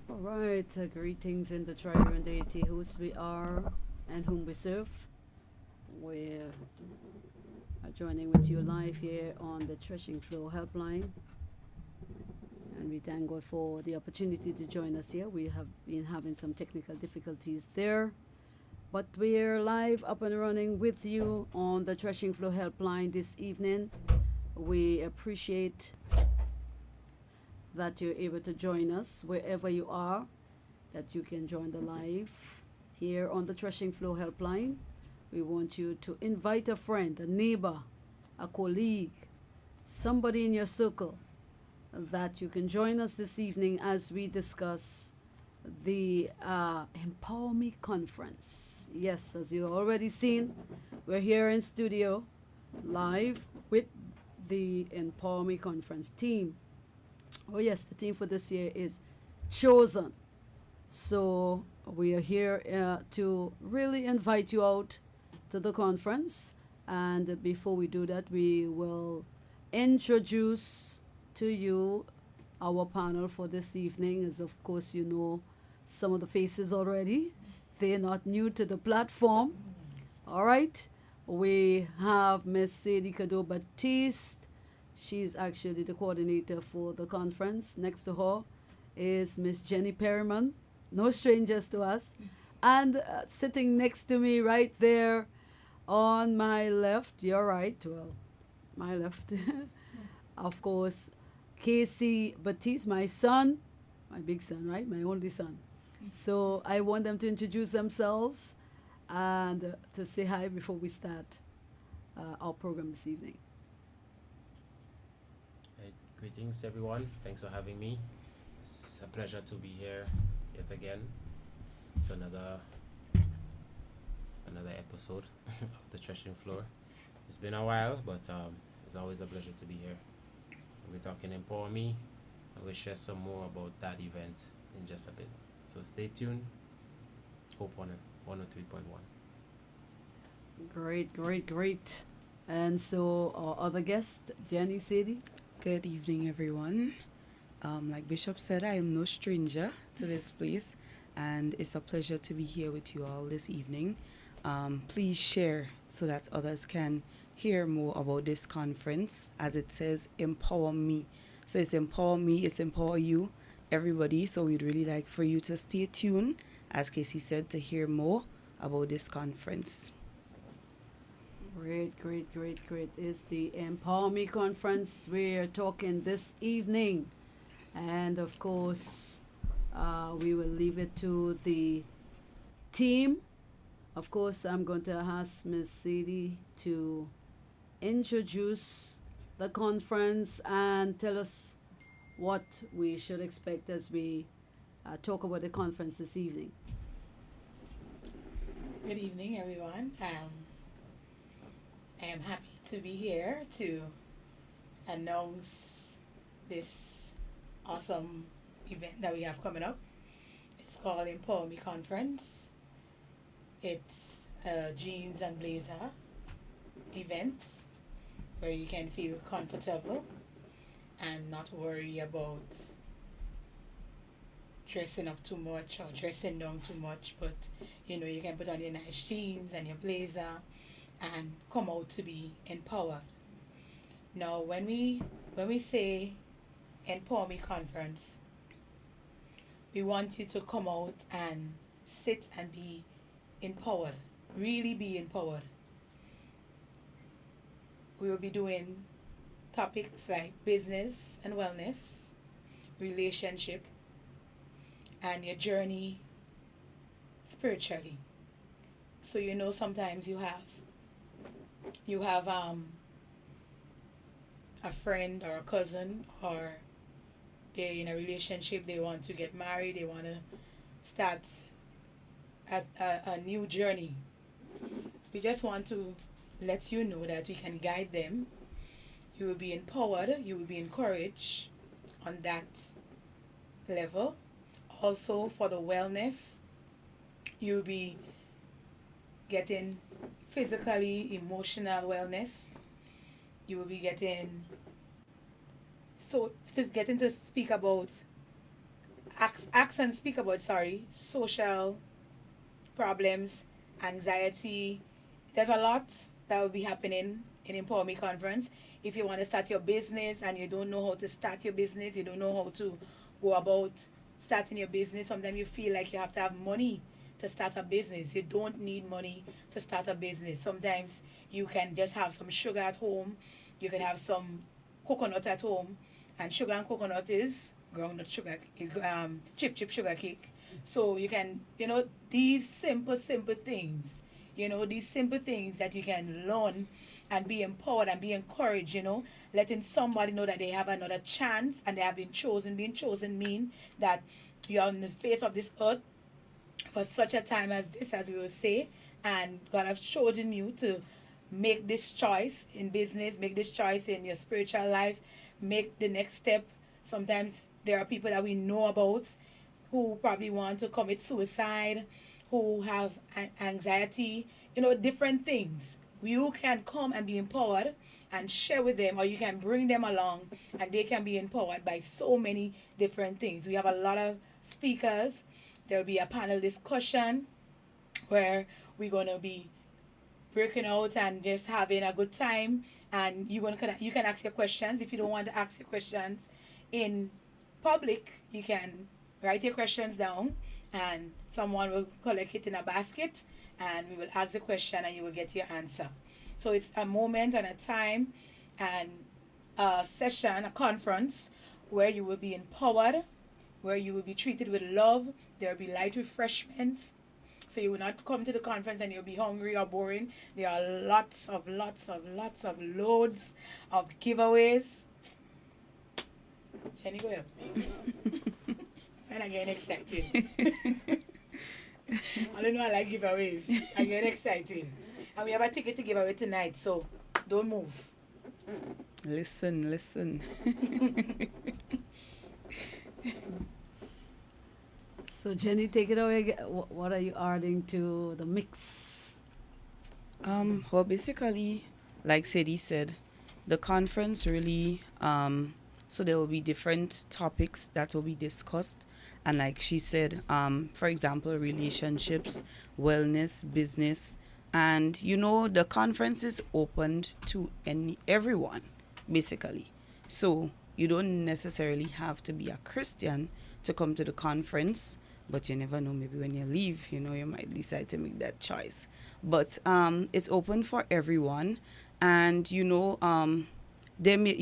All right, greetings in the triune deity whose we are and whom we serve. We are joining with you live here on the Threshing Flow Helpline, and we thank God for the opportunity to join us here. We have been having some technical difficulties there, but we're live up and running with you on the Threshing Flow Helpline this evening. We appreciate that you're able to join us wherever you are, that you can join the live here on the Threshing Flow Helpline. We want you to invite a friend, a neighbor, a colleague, somebody in your circle that you can join us this evening as we discuss the Empower Me conference. Yes, as you've already seen, we're here in studio live with the Empower Me conference team. Oh, yes, the theme for this year is chosen. So we are here to really invite you out to the conference. And before we do that, we will introduce to you our panel for this evening. As of course, you know some of the faces already. They're not new to the platform. All right. We have Miss Sadie Cado Baptiste. She's actually the coordinator for the conference. Next to her is Miss Jenny Perryman, no strangers to us. And sitting next to me right there on my left, your right, well, my left, of course, Casey Baptiste, my son, my big son, right? My only son. So I want them to introduce themselves and to say hi before we start our program this evening. Greetings, everyone. Thanks for having me. It's a pleasure to be here yet again to another episode of the Threshing Floor. It's been a while, but it's always a pleasure to be here. We're talking Empower Me, and we'll share some more about that event in just a bit. So stay tuned. Hope 103.1. Great, great, great. And so our other guest, Jenny Sadie. Good evening, everyone. Like Bishop said, I am no stranger to this place, and it's a pleasure to be here with you all this evening. Please share so that others can hear more about this conference. As it says, Empower Me. So it's Empower Me, it's Empower You, everybody. So we'd really like for you to stay tuned, as Casey said, to hear more about this conference. Great, great, great, great. It's the Empower Me conference we're talking this evening. And of course, we will leave it to the team. Of course, I'm going to ask Ms. Sadie to introduce the conference and tell us what we should expect as we talk about the conference this evening. Good evening, everyone. I am happy to be here to announce this awesome event that we have coming up. It's called Empower Me Conference. It's a jeans and blazer event where you can feel comfortable and not worry about dressing up too much or dressing down too much, but you can put on your nice jeans and your blazer and come out to be empowered. Now, when we say Empower Me Conference, we want you to come out and sit and be empowered, really be empowered. We will be doing topics like business and wellness, relationship, and your journey spiritually. So sometimes you have a friend or a cousin, or they're in a relationship, they want to get married, they want to start a new journey. We just want to let you know that we can guide them. You will be empowered, you will be encouraged on that level. Also, for the wellness, you'll be getting physically, emotional wellness. You will be getting to speak about ask and speak about, social problems, anxiety. There's a lot that will be happening in Empower Me conference. If you want to start your business and you don't know how to start your business, you don't know how to go about starting your business. Sometimes you feel like you have to have money to start a business. You don't need money to start a business. Sometimes you can just have some sugar at home. You can have some coconut at home, and sugar and coconut is groundnut sugar, is chip sugar cake. So you can, these simple things, these simple things that you can learn and be empowered and be encouraged, letting somebody know that they have another chance and they have been chosen. Being chosen mean that you are on the face of this earth for such a time as this, as we will say, and God has chosen you to make this choice in business, make this choice in your spiritual life, make the next step. Sometimes there are people that we know about who probably want to commit suicide, who have anxiety, different things. You can come and be empowered and share with them, or you can bring them along and they can be empowered by so many different things. We have a lot of speakers. There will be a panel discussion where we're going to be breaking out and just having a good time, and you can ask your questions. If you don't want to ask your questions in public, you can write your questions down and someone will collect it in a basket and we will ask the question and you will get your answer. So it's a moment and a time and a session, a conference where you will be empowered, where you will be treated with love. There will be light refreshments. So you will not come to the conference and you'll be hungry or boring. There are lots of loads of giveaways. Jenny, go ahead. And I'm getting excited. I don't know, I like giveaways. I'm getting excited. And we have a ticket to give away tonight, so don't move. Listen. So Jenny, take it away. What are you adding to the mix? Well, basically, like Sadie said, the conference really, so there will be different topics that will be discussed. And like she said, for example, relationships, wellness, business. And, the conference is opened to everyone, basically. So you don't necessarily have to be a Christian to come to the conference, but you never know, maybe when you leave, you might decide to make that choice. But it's open for everyone, and you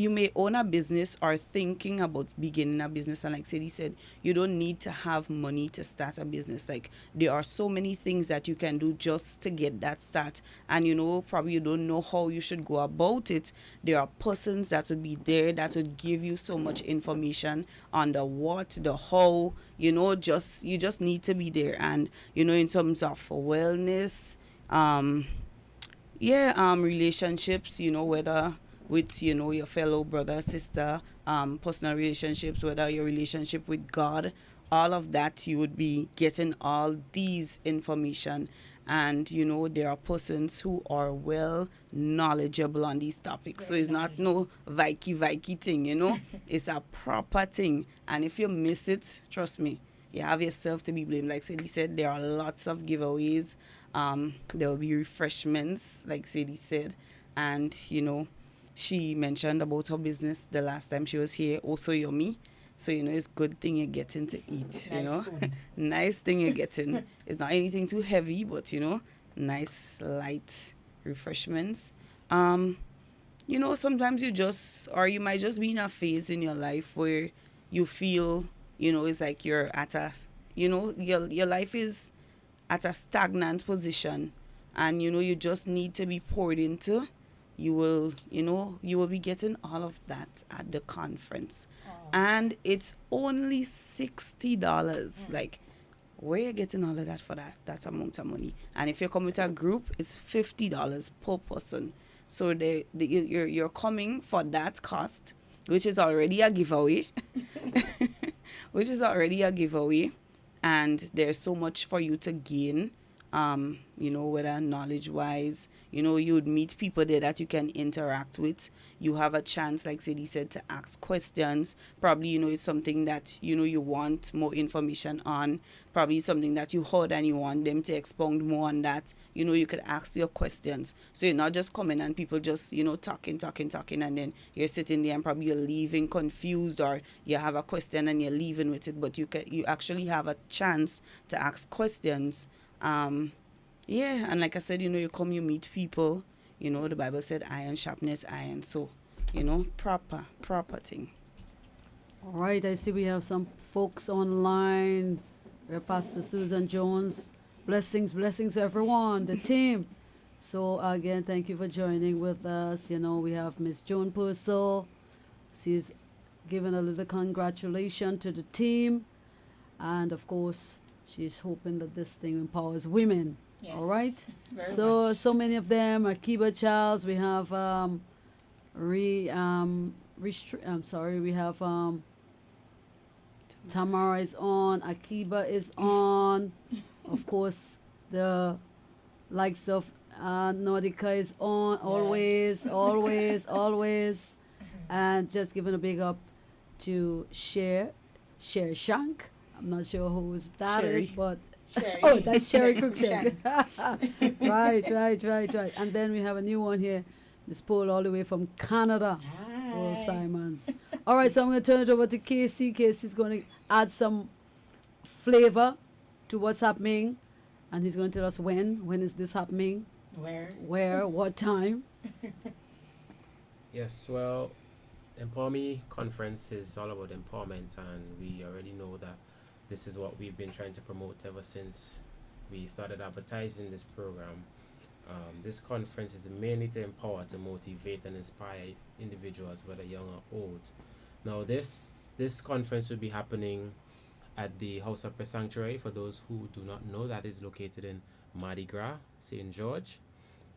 may own a business or thinking about beginning a business, and like Sadie said, you don't need to have money to start a business. Like, there are so many things that you can do just to get that start, and probably you don't know how you should go about it. There are persons that would be there that would give you so much information on the what, the how. You just need to be there. And in terms of wellness, relationships, whether with your fellow brother, sister, personal relationships, whether your relationship with God, all of that, you would be getting all these information. And there are persons who are well knowledgeable on these topics. So it's not no Vikey thing, it's a proper thing. And if you miss it, trust me, you have yourself to be blamed. Like Sadie said, there are lots of giveaways. There will be refreshments, like Sadie said. And she mentioned about her business the last time she was here, also yummy. So, it's good thing you're getting to eat, Nice thing you're getting. It's not anything too heavy, but, nice, light refreshments. Sometimes you might just be in a phase in your life where you feel, it's like you're at a, your life is at a stagnant position, and, you just need to be poured into. You will be getting all of that at the conference. And it's only $60. Like, where you getting all of that for that? That's amount of money. And if you come with a group, it's $50 per person. So you're coming for that cost, which is already a giveaway. And there's so much for you to gain whether knowledge-wise, you would meet people there that you can interact with. You have a chance, like Sadie said, to ask questions. Probably, it's something that, you want more information on. Probably something that you heard and you want them to expound more on that. You could ask your questions. So you're not just coming and people just, talking, and then you're sitting there and probably you're leaving confused, or you have a question and you're leaving with it. But you actually have a chance to ask questions. And like I said, you come, you meet people. The Bible said iron sharpness iron. So, proper thing. All right, I see we have some folks online. We're Pastor Susan Jones. Blessings, everyone, the team. So, again, thank you for joining with us. We have Miss Joan Purcell. She's giving a little congratulation to the team. And, of course, she's hoping that this thing empowers women. Yes. All right? Very So much. so many of them. Akiba Charles. We have we have Tamara is on. Akiba is on. Of course, the likes of Nordica is on. Always. And just giving a big up to Cher Shank. I'm not sure whose that is, Sherry. but Sherry. oh, that's Sherry Cruikshank. Shank. Right. And then we have a new one here, Miss Paul, all the way from Canada. Paul Hi. Simons. All right, so I'm going to turn it over to Casey. Casey's going to add some flavor to what's happening, and he's going to tell us when is this happening, where, what time. Yes, well, Empower Me conference is all about empowerment, and we already know that this is what we've been trying to promote ever since we started advertising this program. This conference is mainly to empower, to motivate, and inspire individuals, whether young or old. Now, this conference will be happening at the House of Prayer Sanctuary. For those who do not know, that is located in Mardi Gras, St. George.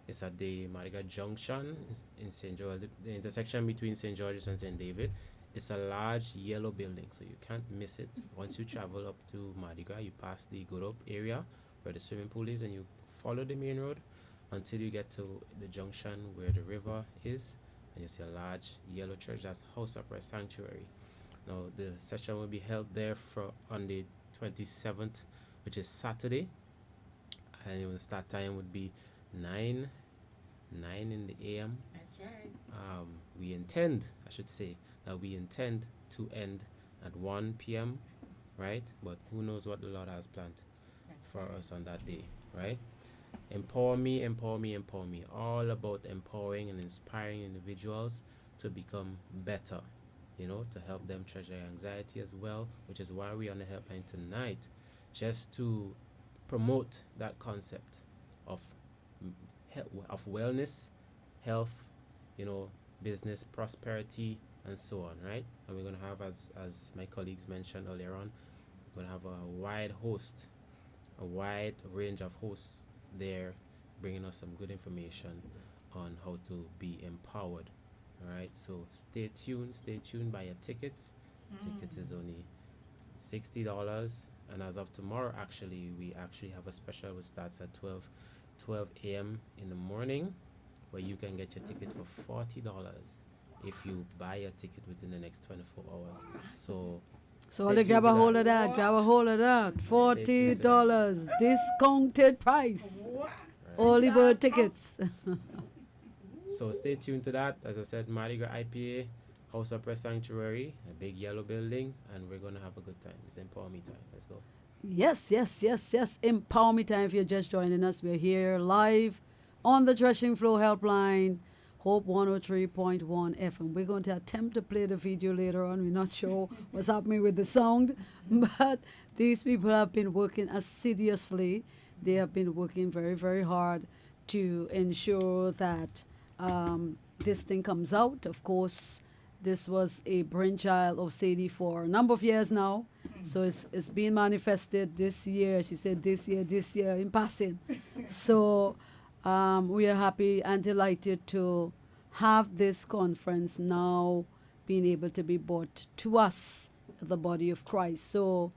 It's at the Mardi Gras Junction in St. George, the intersection between St. George's and St. David. It's a large yellow building, so you can't miss it. Once you travel up to Mardi Gras, you pass the Good area where the swimming pool is, and you follow the main road until you get to the junction where the river is, and you see a large yellow church. That's House of Prayer Sanctuary. Now, the session will be held there on the 27th, which is Saturday, and the start time would be 9 in the a.m. That's right. We intend to end at 1 p.m., right? But who knows what the Lord has planned for us on that day, right? Empower me. All about empowering and inspiring individuals to become better, to help them treasure anxiety as well, which is why we're on the helpline tonight, just to promote that concept of wellness, health, business, prosperity, and so on, right? And we're going to have, as my colleagues mentioned earlier on, we're going to have a wide range of hosts there, bringing us some good information on how to be empowered. All right, so stay tuned, buy your tickets. Tickets is only $60, and as of tomorrow, we have a special which starts at 12 a.m. in the morning, where you can get your ticket for $40 if you buy your ticket within the next 24 hours. So only grab a hold of that. $40 discounted price. Wow. Early bird tickets. So stay tuned to that. As I said, Mardi Gras IPA, House of Prayer Sanctuary, a big yellow building, and we're going to have a good time. It's Empower Me time. Let's go. Yes. Empower Me time. If you're just joining us, we're here live on the Threshing Flow Helpline, Hope 103.1 FM. We're going to attempt to play the video later on. We're not sure what's happening with the sound, but these people have been working assiduously. They have been working very, very hard to ensure that this thing comes out. Of course, this was a brainchild of Sadie for a number of years now. So it's being manifested this year. She said this year in passing. So we are happy and delighted to have this conference now being able to be brought to us, the body of Christ. So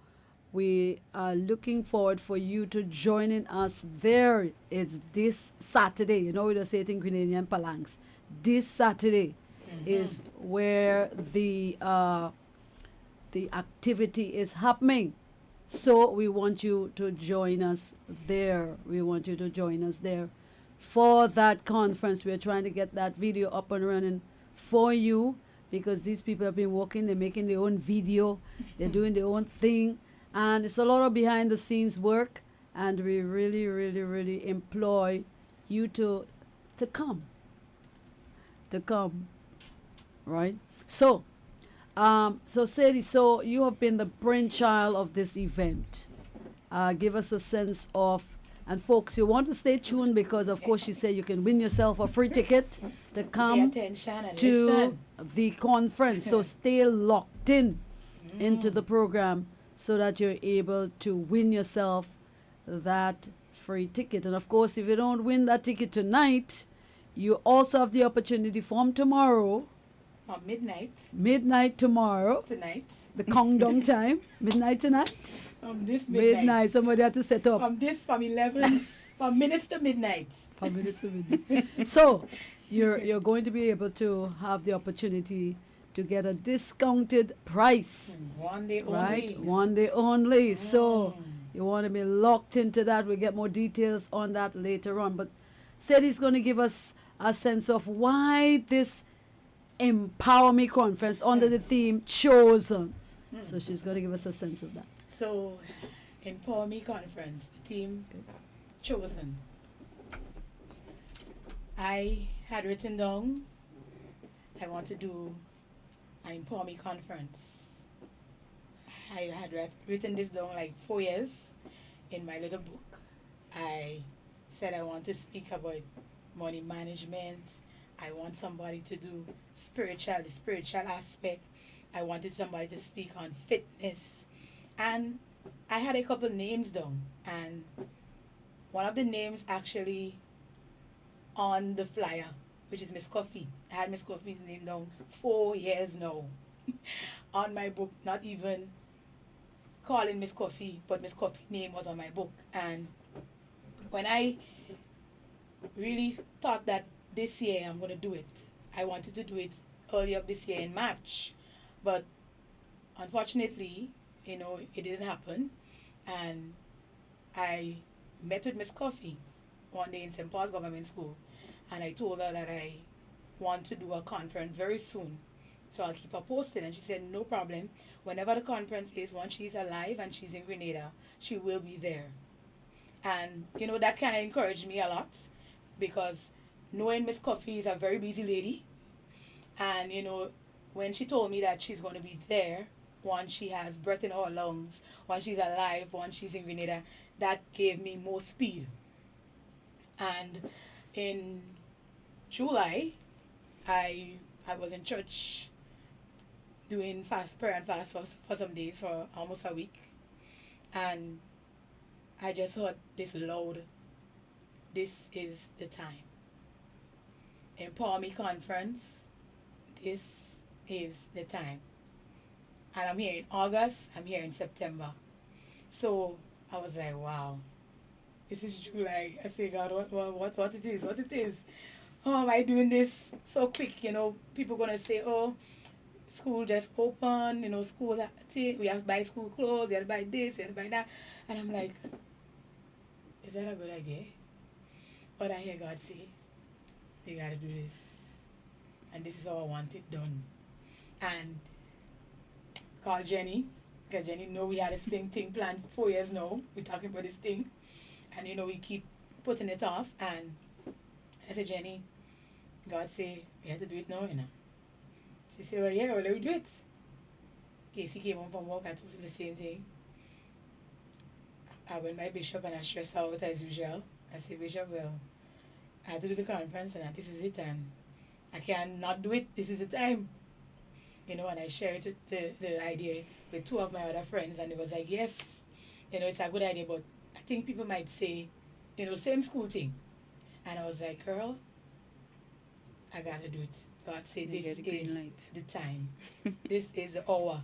We are looking forward for you to joining us there. It's this Saturday. You know, we don't say it in Grenadian Palangs. This Saturday is where the activity is happening. So we want you to join us there. We want you to join us there for that conference. We're trying to get that video up and running for you because these people have been working. They're making their own video. They're doing their own thing. And it's a lot of behind the scenes work. And we really, really, really employ you to come. To come. Right? So Sadie, so you have been the brainchild of this event. Give us a sense of, and folks, you want to stay tuned because, of course, you say you can win yourself a free ticket to Pay come attention and to listen. the conference. So stay locked into the program so that you're able to win yourself that free ticket. And of course, if you don't win that ticket tonight, you also have the opportunity from tomorrow. On Midnight tomorrow. tonight. The countdown time. Midnight tonight. This midnight. Somebody had to set up. From 11, from minutes to midnight. 5 minutes to midnight. So you're going to be able to have the opportunity to get a discounted price. One day only. Right? One day only. So you want to be locked into that. We'll get more details on that later on. But said he's going to give us a sense of why this Empower Me conference under the theme Chosen. So she's going to give us a sense of that. So, Empower Me conference, the theme Chosen. I had written down, I want to do an Empower Me conference. I had written this down like 4 years in my little book. I said I want to speak about money management. I want somebody to do the spiritual aspect. I wanted somebody to speak on fitness. And I had a couple names down. And one of the names actually on the flyer, which is Miss Coffee. I had Miss Coffee's name down 4 years now on my book, not even calling Miss Coffee, but Miss Coffee's name was on my book. And when I really thought that this year I'm going to do it, I wanted to do it early up this year in March. But unfortunately, it didn't happen. And I met with Miss Coffee one day in St. Paul's Government School. And I told her that I want to do a conference very soon. So I'll keep her posted. And she said, no problem. Whenever the conference is, once she's alive and she's in Grenada, she will be there. And, that kind of encouraged me a lot because knowing Miss Coffee is a very busy lady. And, when she told me that she's going to be there, once she has breath in her lungs, once she's alive, once she's in Grenada, that gave me more speed. And in July, I was in church doing prayer and fast for some days, for almost a week. And I just heard this loud, this is the time. Empower Me conference, this is the time. And I'm here in August, I'm here in September. So I was like, wow, this is July. I say, God, what it is? How am I doing this so quick? People gonna say, oh, school just open, school, we have to buy school clothes, we have to buy this, we have to buy that. And I'm like, is that a good idea? But I hear God say, you gotta do this. And this is how I want it done. And call Jenny, because Jenny know we had this thing planned 4 years now. We're talking about this thing. And we keep putting it off. And I said, Jenny, God say, we have to do it now, She said, well, yeah, well, let me do it. Casey came home from work, I told him the same thing. I went my bishop and I stressed out as usual. I said, Bishop, well, I have to do the conference and this is it, and I cannot do it. This is the time. And I shared the idea with two of my other friends, and it was like, yes, it's a good idea, but I think people might say, same school thing. And I was like, girl, I gotta do it. God said, this is the time. This is the hour.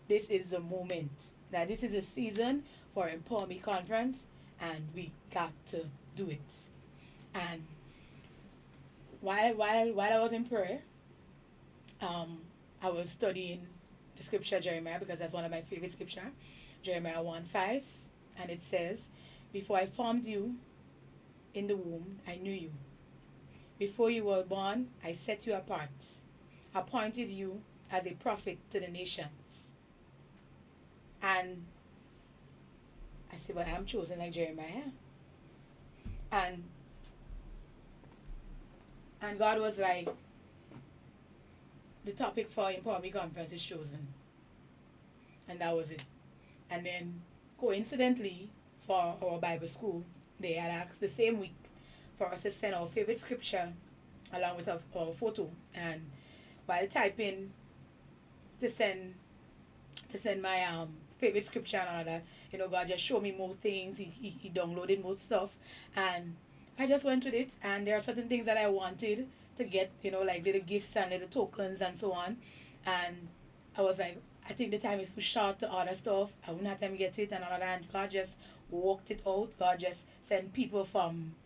This is the moment. that this is a season for Empower Me Conference, and we got to do it. And while I was in prayer, I was studying the scripture Jeremiah, because that's one of my favorite scripture, Jeremiah 1:5, and it says, "Before I formed you in the womb, I knew you. Before you were born, I set you apart, appointed you as a prophet to the nations." And I said, "But I'm chosen like Jeremiah." And God was like, "The topic for Empower Me Conference is chosen." And that was it. And then coincidentally, for our Bible school, they had asked the same week for us to send our favorite scripture along with our photo. And while typing to send my favorite scripture and all that, God just showed me more things. He downloaded more stuff, and I just went with it. And there are certain things that I wanted to get, like little gifts and little tokens and so on. And I was like, I think the time is too short to order stuff. I wouldn't have time to get it and all that. And God just worked it out. God just sent people from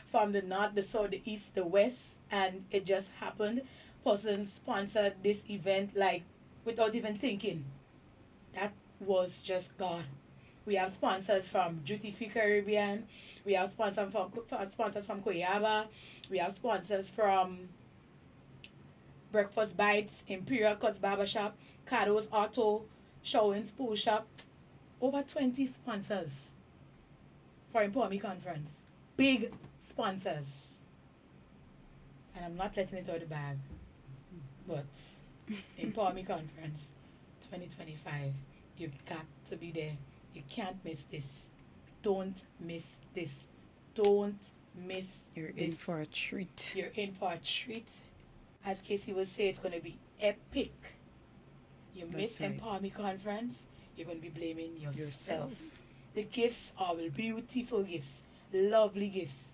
from the north, the south, the east, the west, and it just happened. Person sponsored this event like without even thinking. That was just God. We have sponsors from Duty Free Caribbean. We have sponsors from Koyaba. We have sponsors from Breakfast Bites, Imperial Cuts Barbershop, Cado's Auto, Showings Pool Shop. Over 20 sponsors for Empower Me Conference. Big sponsors. And I'm not letting it out of the bag. But Empower Me Conference 2025. You've got to be there. You can't miss this. Don't miss this. Don't miss You're this. in for a treat. You're in for a treat. As Casey would say, it's going to be epic. You miss right. Empower Me Conference, you're going to be blaming yourself. The gifts are beautiful gifts, lovely gifts.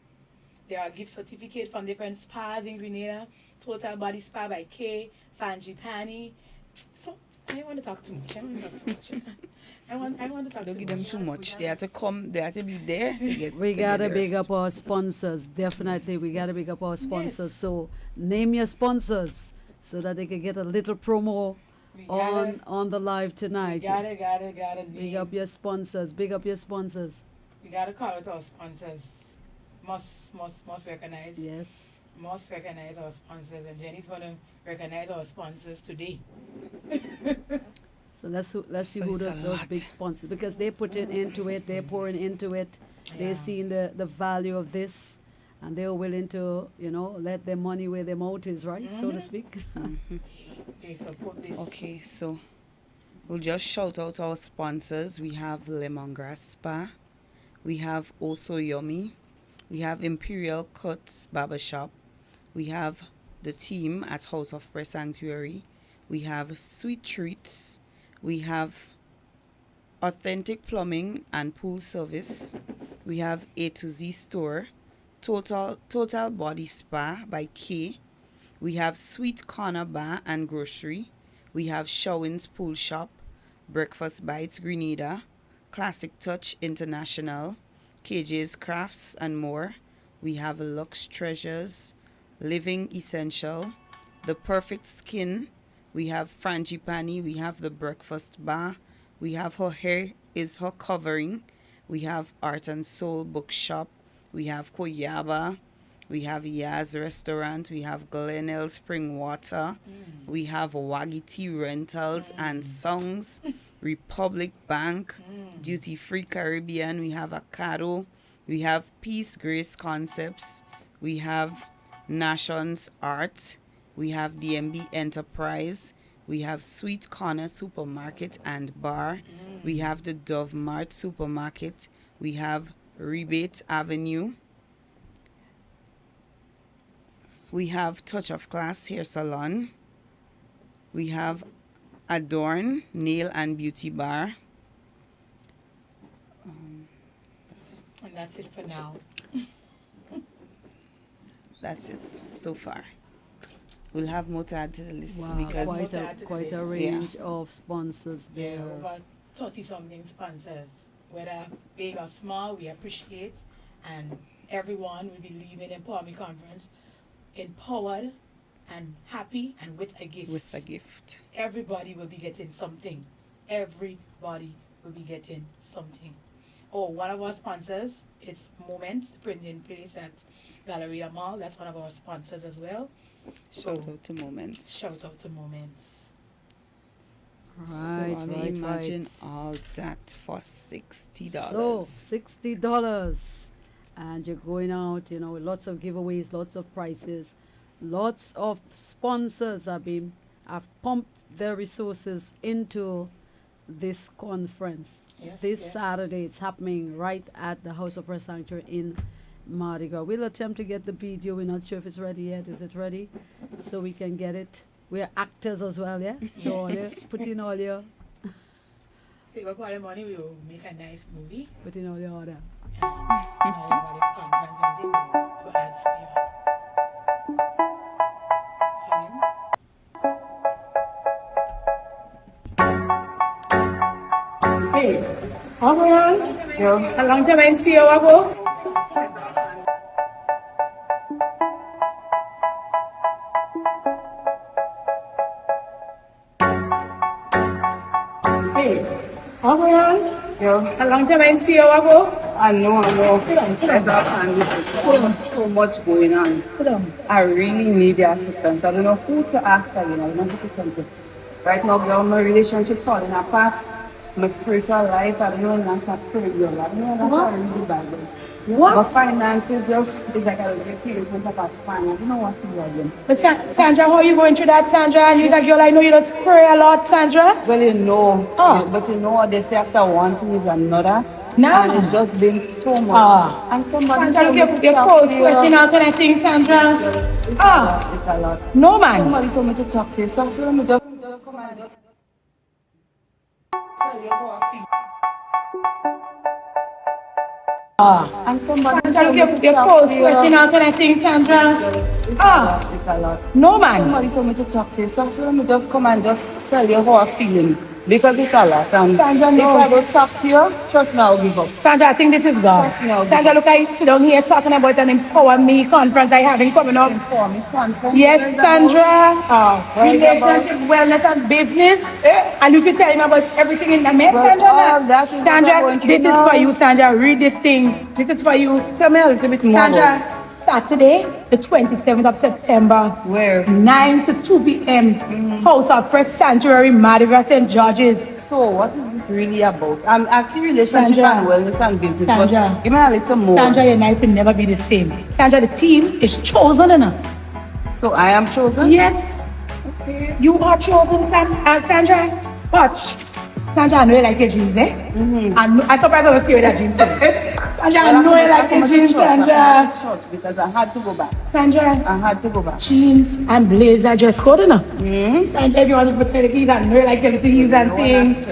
There are gift certificates from different spas in Grenada, Total Body Spa by Kay, Frangipani. So I don't want to talk too much. I want to talk Don't too give them much. too much. They have to come. They have to be there to get. We to gotta get big theirs. up our sponsors. Definitely, we gotta yes. big up our sponsors. Yes. So name your sponsors so that they can get a little promo We gotta, on the live we tonight. gotta Big up your sponsors. Big up your sponsors. We gotta call out our sponsors. Must recognize. Yes. Must recognize our sponsors, and Jenny's gonna recognize our sponsors today. So let's see So who it's a those lot. big sponsors, because they're putting into it, they're pouring into it, they're Yeah. seeing the value of this, and they're willing to let their money where their mouth is, right, so to Mhm. speak. They support this. Okay, so we'll just shout out our sponsors. We have Lemongrass Spa. We have Also Yummy. We have Imperial Cuts Barbershop. We have the team at House of Prayer Sanctuary. We have Sweet Treats. We have Authentic Plumbing and Pool Service. We have A to Z Store. Total Body Spa by K. We have Sweet Corner Bar and Grocery. We have Showings Pool Shop, Breakfast Bites Grenada, Classic Touch International, KJ's Crafts and more. We have Lux Treasures, Living Essential, The Perfect Skin. We have Frangipani. We have The Breakfast Bar. We have Her Hair is Her Covering. We have Art and Soul Bookshop. We have Koyaba. We have Yaz Restaurant. We have Glenelg Spring Water. We have Wagiti Rentals and Songs. Republic Bank. Duty Free Caribbean. We have Acado. We have Peace Grace Concepts. We have Nations Art. We have DMB Enterprise. We have Sweet Corner Supermarket and Bar. We have the Dove Mart Supermarket. We have Rebate Avenue. We have Touch of Class Hair Salon. We have Adorn Nail and Beauty Bar. And that's it for now. That's it so far. We'll have more to add to the list Wow, because quite We'll add to quite a this. range of sponsors Yeah, there. over 30-something sponsors. Whether big or small, we appreciate. And everyone will be leaving Empower Me Conference empowered and happy and with a gift. With a gift. Everybody will be getting something. Everybody will be getting something. Oh, one of our sponsors is Moments, the printing place at Galleria Mall. That's one of our sponsors as well. Shout out to Moments. Shout out to Moments. Right, so right, imagine right. all that for $60. So $60, and you're going out, with lots of giveaways, lots of prizes, lots of sponsors have pumped their resources into this conference. Yes, This yes. Saturday, it's happening right at the House of Prayer Sanctuary in Mardi Gras. We'll attempt to get the video. We're not sure if it's ready yet. Is it ready? So we can get it. We're actors as well, yeah? So all you put in all your Save up all the money, we will make a nice movie. put in all your order. And all about the conference and thing, we'll ads for you. Hey, how are you? A long time I didn't see you, Wago. Hey, how are you? A long time I didn't see you, Wago. I know. Sit down, sit down. There's so much going on. Sit down. I really need your assistance. I don't know who to ask again. I don't know who to turn to. Right now, girl, my relationship falling apart. My spiritual life, I don't know, that's not pretty good. I don't know, that's not really bad. What? But finances just, it's like I was getting from type of finance. I don't know what to do again. But Sandra, how are you going through that, Sandra? You're a girl, I know you just pray a lot, Sandra. Well, Oh. but you know what they say after one thing is another. Nah. And it's just been so much. Ah. And somebody Sandra, told me look, to your talk clothes to you. sweating out and I think, Sandra. It's Ah. a lot. No, man. Somebody told me to talk to you, so I said, let me just come and just tell you how I feel. Ah. And somebody Sandra, told me look, to your talk clothes to you. sweating out and I think, Sandra. Ah. It's a lot. No, man. Somebody told me to talk to you, so I said, let me just come and just tell you how I'm feeling. Because it's a lot. And Sandra, if no. I don't talk to you, trust me, I'll give up. Sandra, I think this is God. Trust me, I'll Sandra, look, I sit down here talking about an Empower Me conference I having coming up. For me, conference. Yes, What is it Sandra. What is it about? Relationship, wellness, and business. Eh? And you can tell him about everything in the mess, Well, Sandra. all that is what I'm Sandra, going through this is now. for you, Sandra. Read this thing. This is for you. Tell me a little bit more Sandra, about it. Saturday, the 27th of September. Where? 9 to 2 p.m. House of Prayer Sanctuary, Mardi Gras, St. George's. So, what is it really about? I see relationship Sandra. and wellness and business, Sandra. but give me a little more. Sandra, your life will never be the same. Sandra, the team is chosen enough. So, I am chosen? Yes, Okay. you are chosen, Sandra. Watch. Sandra, I know you like your jeans, eh? And I'm surprised I don't see you with that jeans. Sandra, I know you like your jeans, Sandra. Because I had to go back. Sandra, I had to go back. jeans and blazer dress code, enough. Sandra, if you want to put the keys, I know you like your little keys and things.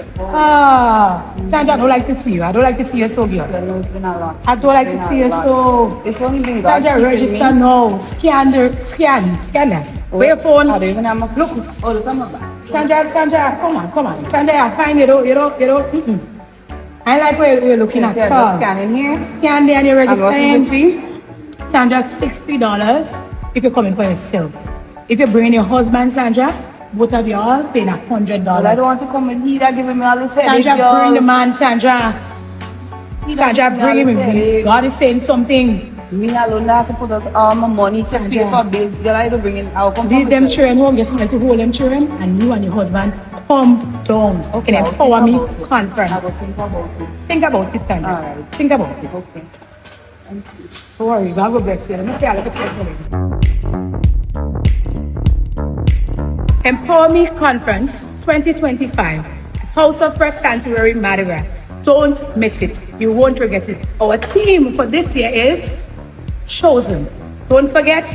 Sandra, I don't like to see you. I don't like to see you so good. I know it's been a lot. I don't like It's to been see a you lot. so. It's only been God Sandra, keeping register me. now. Scan that. Where your phone? I don't even have my Look. Oh, look at my back. Sandra, come on. Sandra, I find you don't. I like where you're looking at. Since you're just scanning here. Scan there and you're And what registering. is the fee? Sandra, $60 if you're coming for yourself. If you're bringing your husband, Sandra, both of you all paying $100. Well, I don't want to come in here giving me all this headache, Sandra, y'all. bring the man, Sandra. Sandra, bring him in. Headache. God is saying something. Me alone, I have to put out all my money to pay Sandra. for bills. Girl, I don't bring in. I'll come Leave for them myself. children home, get somebody to hold them children, and you and your husband come down Okay, in I'll Empower think Me about it. conference. I will think about it. Think about it, Sandra. All right. Think about it. Okay. Don't worry, God will bless you. Let me see how to pray. Empower Me Conference 2025, House of Prayer Sanctuary, Mardi Gras. Don't miss it. You won't regret it. Our theme for this year is Chosen. Don't forget,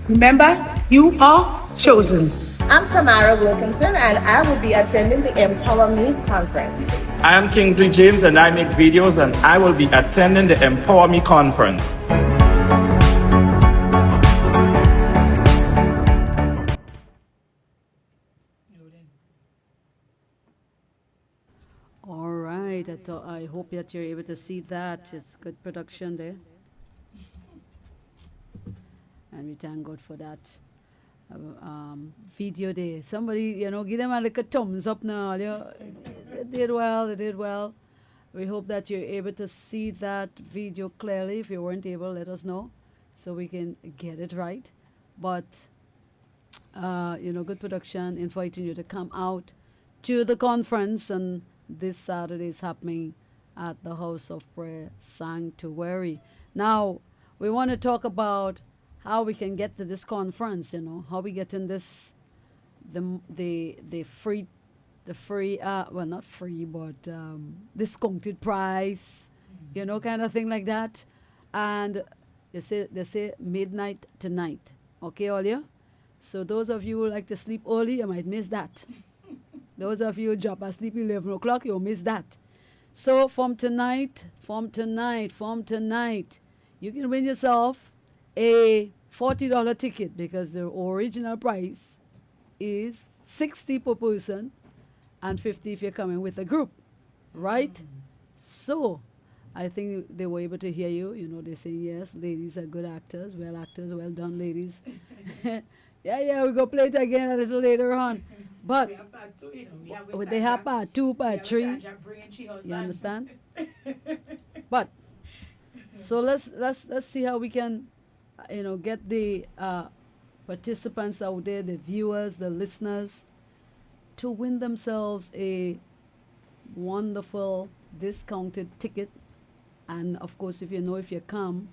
remember, you are chosen. I'm Tamara Wilkinson, and I will be attending the Empower Me conference. I am Kingsley James, and I make videos, and I will be attending the Empower Me conference. All right. I hope that you're able to see that. It's good production there. And we thank God for that video there. Somebody, give them a little thumbs up now. They did well. They did well. We hope that you're able to see that video clearly. If you weren't able, let us know so we can get it right. But, good production, inviting you to come out to the conference. And this Saturday is happening at the House of Prayer Sanctuary. Now, we want to talk about how we can get to this conference, how we get in this, the free, well, not free, but discounted price, kind of thing like that. And they say midnight tonight. Okay, Olia? So those of you who like to sleep early, you might miss that. Those of you who drop asleep 11 o'clock, you'll miss that. So from tonight, you can win yourself a $40 ticket because the original price is $60 per person and $50 if you're coming with a group, right? So I think they were able to hear you. They say, yes, ladies are good actors, well done, ladies. yeah, we're going to play it again a little later on. But We have part two, they have part 2, part 3. You You understand? But so let's see how we can, get the participants out there, the viewers, the listeners, to win themselves a wonderful discounted ticket. And of course, if you come,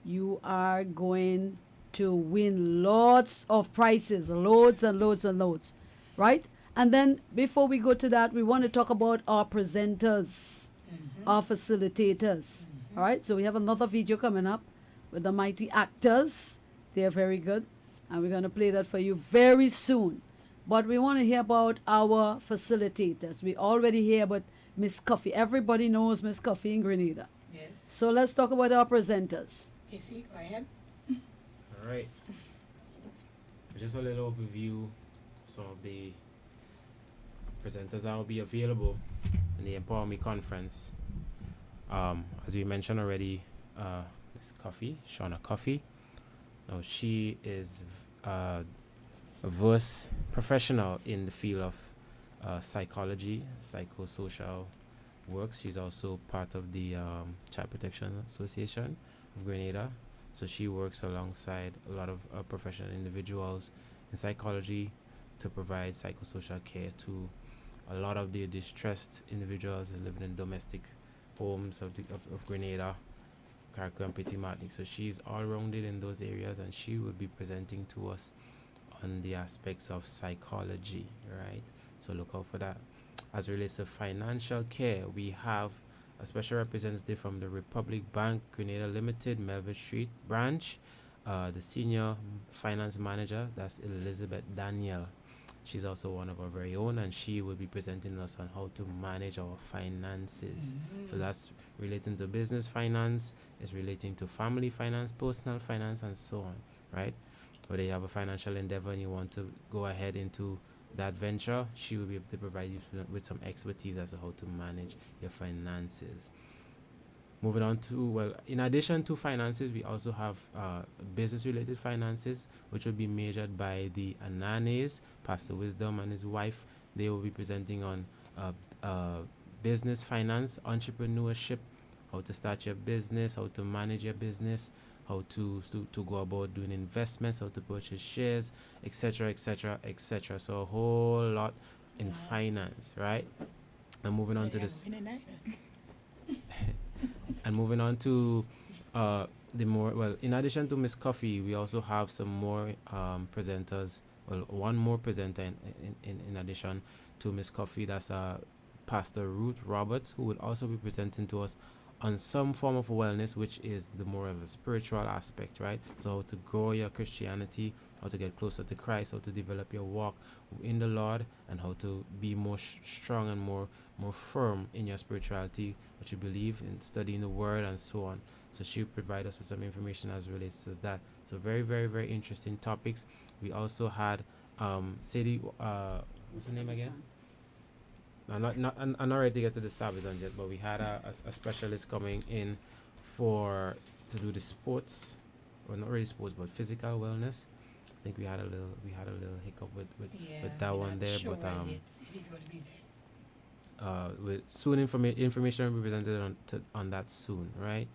you are going to win lots of prizes, loads and loads and loads, right? And then before we go to that, we want to talk about our presenters, our facilitators. All right, so we have another video coming up with the mighty actors. They are very good, and we're going to play that for you very soon. But we want to hear about our facilitators. We already hear about Miss Coffee. Everybody knows Miss Coffee in Grenada. Yes. So let's talk about our presenters. Casey, go ahead. All right. Just a little overview of some of the presenters that will be available in the Empower Me conference. As we mentioned already, Miss Coffee, Shauna Coffee. Now she is a verse professional in the field of psychology, psychosocial works. She's also part of the Child Protection Association of Grenada. So she works alongside a lot of professional individuals in psychology to provide psychosocial care to a lot of the distressed individuals living in domestic homes of Grenada, Carriacou and Petit Martinique. So she's all-rounded in those areas, and she will be presenting to us on the aspects of psychology, right? So look out for that. As relates to financial care, we have a special representative from the Republic Bank Grenada Limited, Melville Street branch, the senior finance manager, that's Elizabeth Daniel. She's also one of our very own, and she will be presenting us on how to manage our finances. So that's relating to business finance, it's relating to family finance, personal finance, and so on, right? Whether you have a financial endeavor and you want to go ahead into that venture, she will be able to provide you with some expertise as to how to manage your finances. Moving on to, well, in addition to finances, we also have business-related finances, which will be measured by the Ananes, Pastor Wisdom and his wife. They will be presenting on business finance, entrepreneurship, how to start your business, how to manage your business, how to go about doing investments, how to purchase shares, etc., etc., etc. So a whole lot in finance, right? And moving on to this. And moving on to the more, well, in addition to Miss Coffee, we also have some more presenters. Well, one more presenter in addition to Miss Coffee. That's Pastor Ruth Roberts, who will also be presenting to us on some form of wellness, which is the more of a spiritual aspect, right? So how to grow your Christianity, how to get closer to Christ, how to develop your walk in the Lord, and how to be more strong and more firm in your spirituality, what you believe in, studying the Word, and so on. So she'll provide us with some information as relates to that. So very, very, very interesting topics. We also had Sadie, what's her name again? I'm not ready to get to the Sabizons yet, but we had a specialist coming in to do the sports, well, not really sports, but physical wellness. I think we had a little hiccup with that we're one not there, sure but as yet if he's going to be there. with soon information will be presented on that soon, right?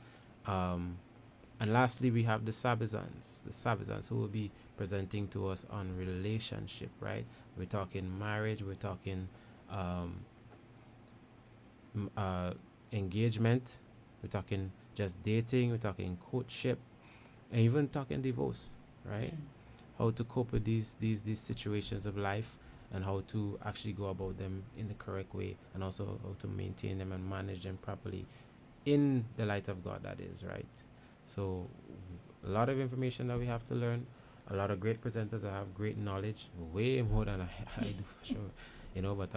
And lastly, we have the Sabizons who will be presenting to us on relationship, right? We're talking marriage, we're talking engagement, we're talking just dating, we're talking courtship, and even talking divorce, right? How to cope with these situations of life, and how to actually go about them in the correct way, and also how to maintain them and manage them properly in the light of God, that is, right? So a lot of information that we have to learn, a lot of great presenters that have great knowledge, way more than I do for sure, but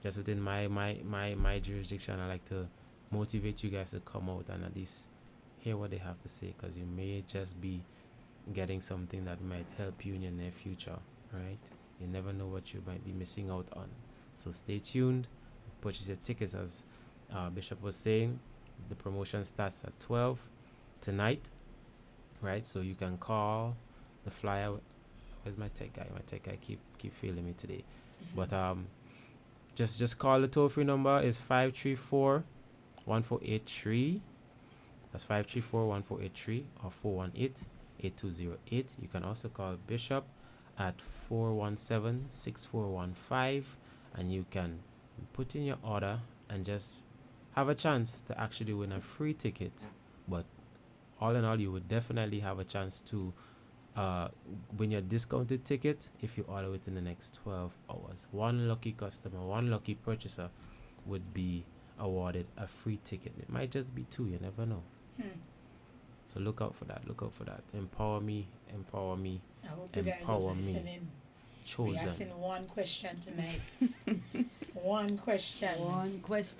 just within my jurisdiction, I like to motivate you guys to come out and at least hear what they have to say, because you may just be getting something that might help you in your near future, right? You never know what you might be missing out on. So stay tuned, purchase your tickets. As Bishop was saying, the promotion starts at 12 tonight, right? So you can call the flyer. Where's my tech guy? My tech guy keep failing me today. But just call the toll-free number. Is 534-1483. That's 534-1483 or 418-8208. You can also call Bishop at 417-6415, and you can put in your order and just have a chance to actually win a free ticket. But all in all, you would definitely have a chance to win your discounted ticket if you order within the next 12 hours. One lucky customer, one lucky purchaser would be awarded a free ticket. It might just be 2, you never know. So look out for that. Empower me. I hope you guys are Empower me. listening. We're Chosen. asking one question tonight. One question.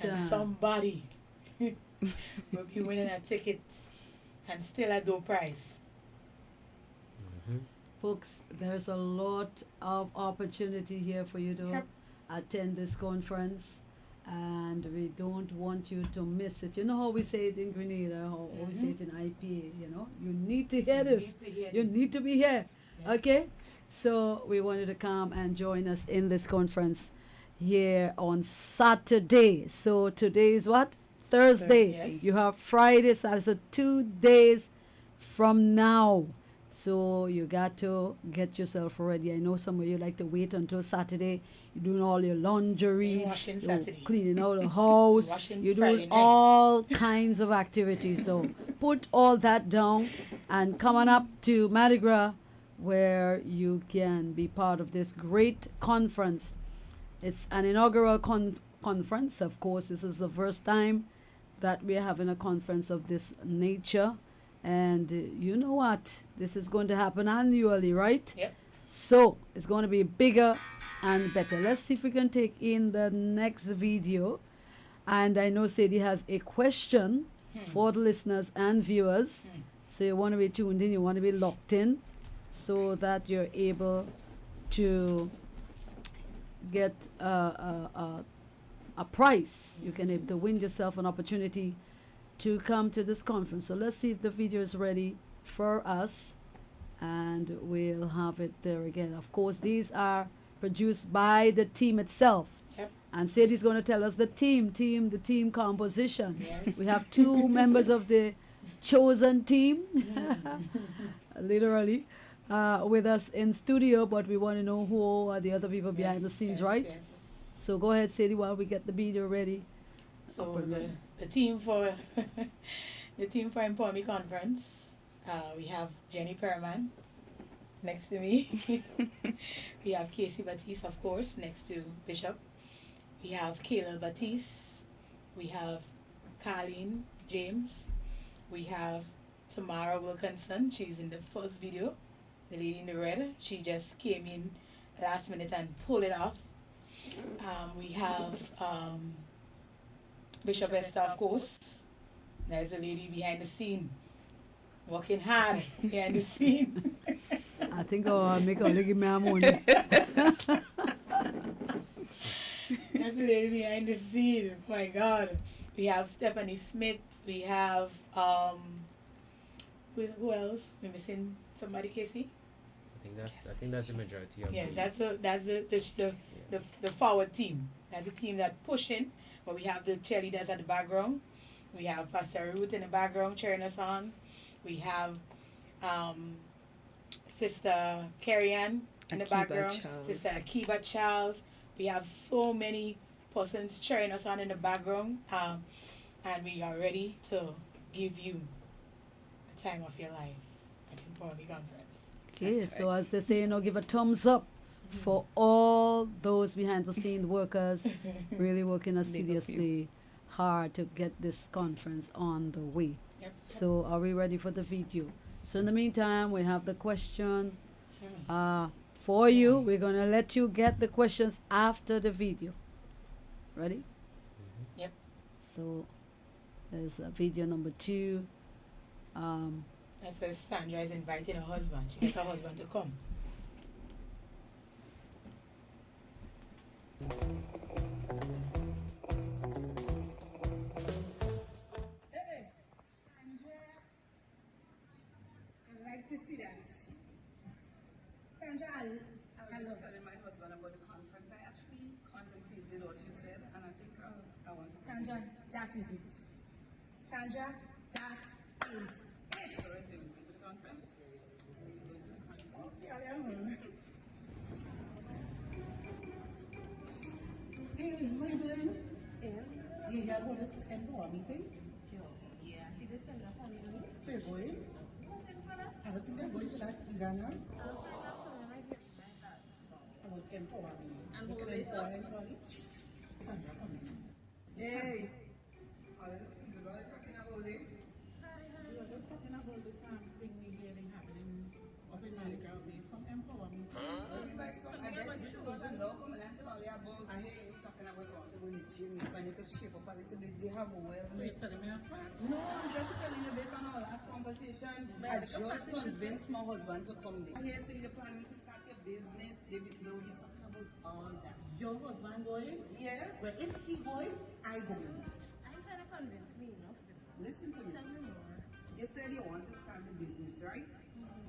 And somebody will be winning a ticket and still a door prize. Folks, there's a lot of opportunity here for you to attend this conference, and we don't want you to miss it. You know how we say it in Grenada, how we say it in IPA, you need to hear this. You need to be here. Yeah. Okay? So we wanted to come and join us in this conference here on Saturday. So today is what? Thursday. Yes. You have Friday, Saturday, so 2 days from now. So you got to get yourself ready. I know some of you like to wait until Saturday. You're doing all your laundry, You're washing you're Saturday. cleaning out the house, Washing you're Friday doing night. all kinds of activities. So put all that down and come on up to Mardi Gras, where you can be part of this great conference. It's an inaugural conference. Of course, this is the first time that we're having a conference of this nature. And you know what? This is going to happen annually, right? Yep. So it's going to be bigger and better. Let's see if we can take in the next video. And I know Sadie has a question for the listeners and viewers. So you want to be tuned in, you want to be locked in, so that you're able to get a prize. You can able to win yourself an opportunity to come to this conference. So let's see if the video is ready for us, and we'll have it there again. Of course, these are produced by the team itself. Yep. And Sadie's going to tell us the team composition. Yes. We have 2 members of the chosen team, literally, with us in studio, but we want to know who are the other people behind the scenes, right? Yes. So go ahead, Sadie, while we get the video ready. So the team for Empower Me Conference, we have Jenny Perman next to me. We have Casey Batiste, of course, next to Bishop. We have Kayla Batiste. We have Carleen James. We have Tamara Wilkinson. She's in the first video, the lady in the red. She just came in last minute and pulled it off. We have Bishop Esther, of course. There's the lady behind the scene, working hard behind the scene. I think I'll make a little give me a money. That's the lady behind the scene. My God. We have Stephanie Smith. We have who else? We're missing somebody, Casey. I think that's the majority of Yes, these. that's the forward team. That's the team that pushing. But we have the cheerleaders at the background. We have Pastor Ruth in the background cheering us on. We have Sister Carrie Ann in the Akiba background. Charles. Sister Akiba Charles. We have so many persons cheering us on in the background. And we are ready to give you a time of your life at the Empowerment Conference. Okay, That's so right. as they say, give a thumbs up for all those behind the scene workers really working Big up you. assiduously hard to get this conference on the way. Yep. So are we ready for the video? So in the meantime, we have the question for you. We're going to let you get the questions after the video. Ready? Mhm. Yep. So there's video number 2. That's why Sandra is inviting her husband. She gets her husband to come. I'd like to see that. Sandra, I was telling my husband about the conference. I actually contemplated what you said, and I think I want to. Sandra, that is it. Sandra, that is it. So I say we go to the conference. Yeah, I know. Hey, what are you doing? Yeah, you're going to Empower meeting? Yeah, see this Sandra coming in. So you're going? I don't think I'm going to that either now. I want to empower me. And who will empower anybody? Sandra coming in. Hey. You know what I'm talking about it? We were just talking about this thing we hearing happening up in Malika. Some empower meeting. Only by some. I guess this season now coming and tell you about. I hear you talking about want to go in the gym. If I need to shape up a little bit, they have a well. So you're telling me a fact? No, I'm just telling you based on our last conversation. I just convinced my husband to come there. I hear say you're planning to start your business. David, they will be talking about all that. Your husband going? Yes. Well, if he going, I go. I'm trying to convince me enough. Listen to me. Tell me more. You said you want to start a business, right?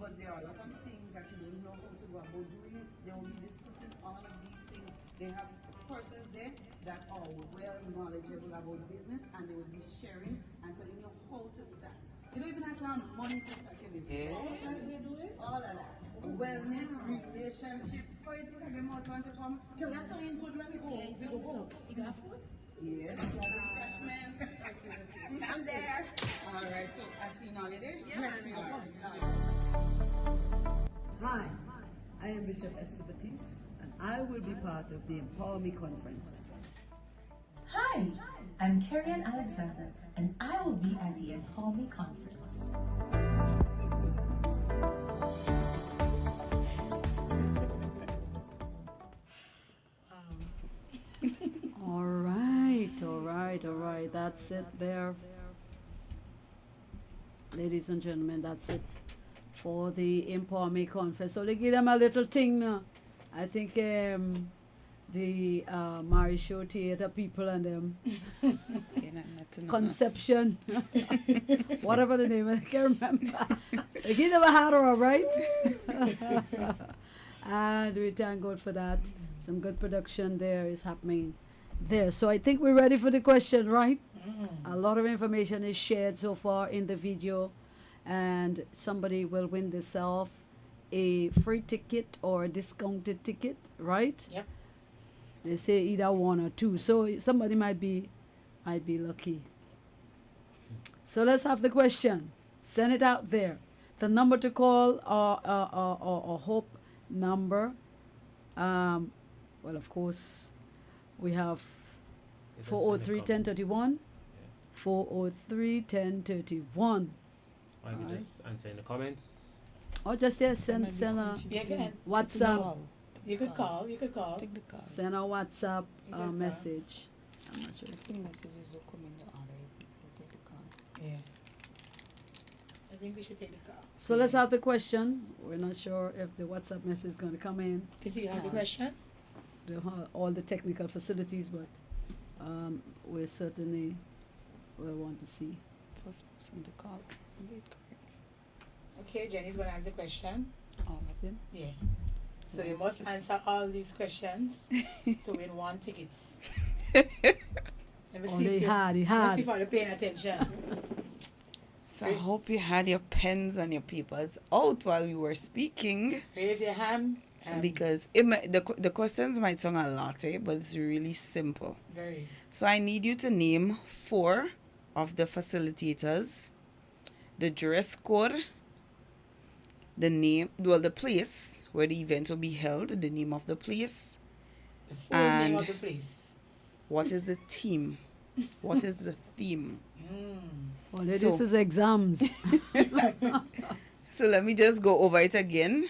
But there are a lot of things that you don't know how to go about doing it. They will be discussing all of these things. They have persons there that are well knowledgeable about business, and they will be sharing and telling you how to start. You don't even have to have money to start your business. All that they do it, all of that. Wellness, relationship. How you think your husband to come? Tell us how you good when we go. We go. You got food? Yes, refreshments. I'm there. All right, so I've seen all of it? Yeah. All right. Hi, I am Bishop Esther Batiste, and I will be part of the Empower Me conference. Hi, I'm Carrie Alexander, and I will be at the Empower Me conference. All right. That's it there. Ladies and gentlemen, that's it for the Empower Me conference. So they give them a little thing now. I think the Mary Show Theatre people and them Conception, whatever the name is, I can't remember. They give them a hat, all right? And we thank God for that. Some good production there is happening there. So I think we're ready for the question, right? A lot of information is shared so far in the video, and somebody will win themselves a free ticket or a discounted ticket, right? Yep. They say either one or two, so somebody might be lucky. So let's have the question. Send it out there. The number to call or Hope number. Well, of course, we have It is in the 403 1031. 403 1031. Or you can Alright. just answer in the comments. Or just send a Yeah, go ahead. WhatsApp. You could call. You could call. Take the call. Send a WhatsApp You can message. I'm not sure. I think messages will come in the order if you take the call. Yeah. I think we should take the call. So let's have the question. We're not sure if the WhatsApp message is going to come in. Does you have the question? all the technical facilities, but we certainly will want to see. First person to call. Okay, Jenny's going to ask the question. All of them? Yeah. So you must answer all these questions to win 1 ticket. Let me see He if had. you're paying attention. So I hope you had your pens and your papers out while we were speaking. Raise your hand. Because the questions might sound a lot, but it's really simple. Very. So I need you to name 4 of the facilitators, the dress code, the place where the event will be held, the name of the place, The full name of the place. what is the theme? What is the theme? Well, this is exams. So let me just go over it again.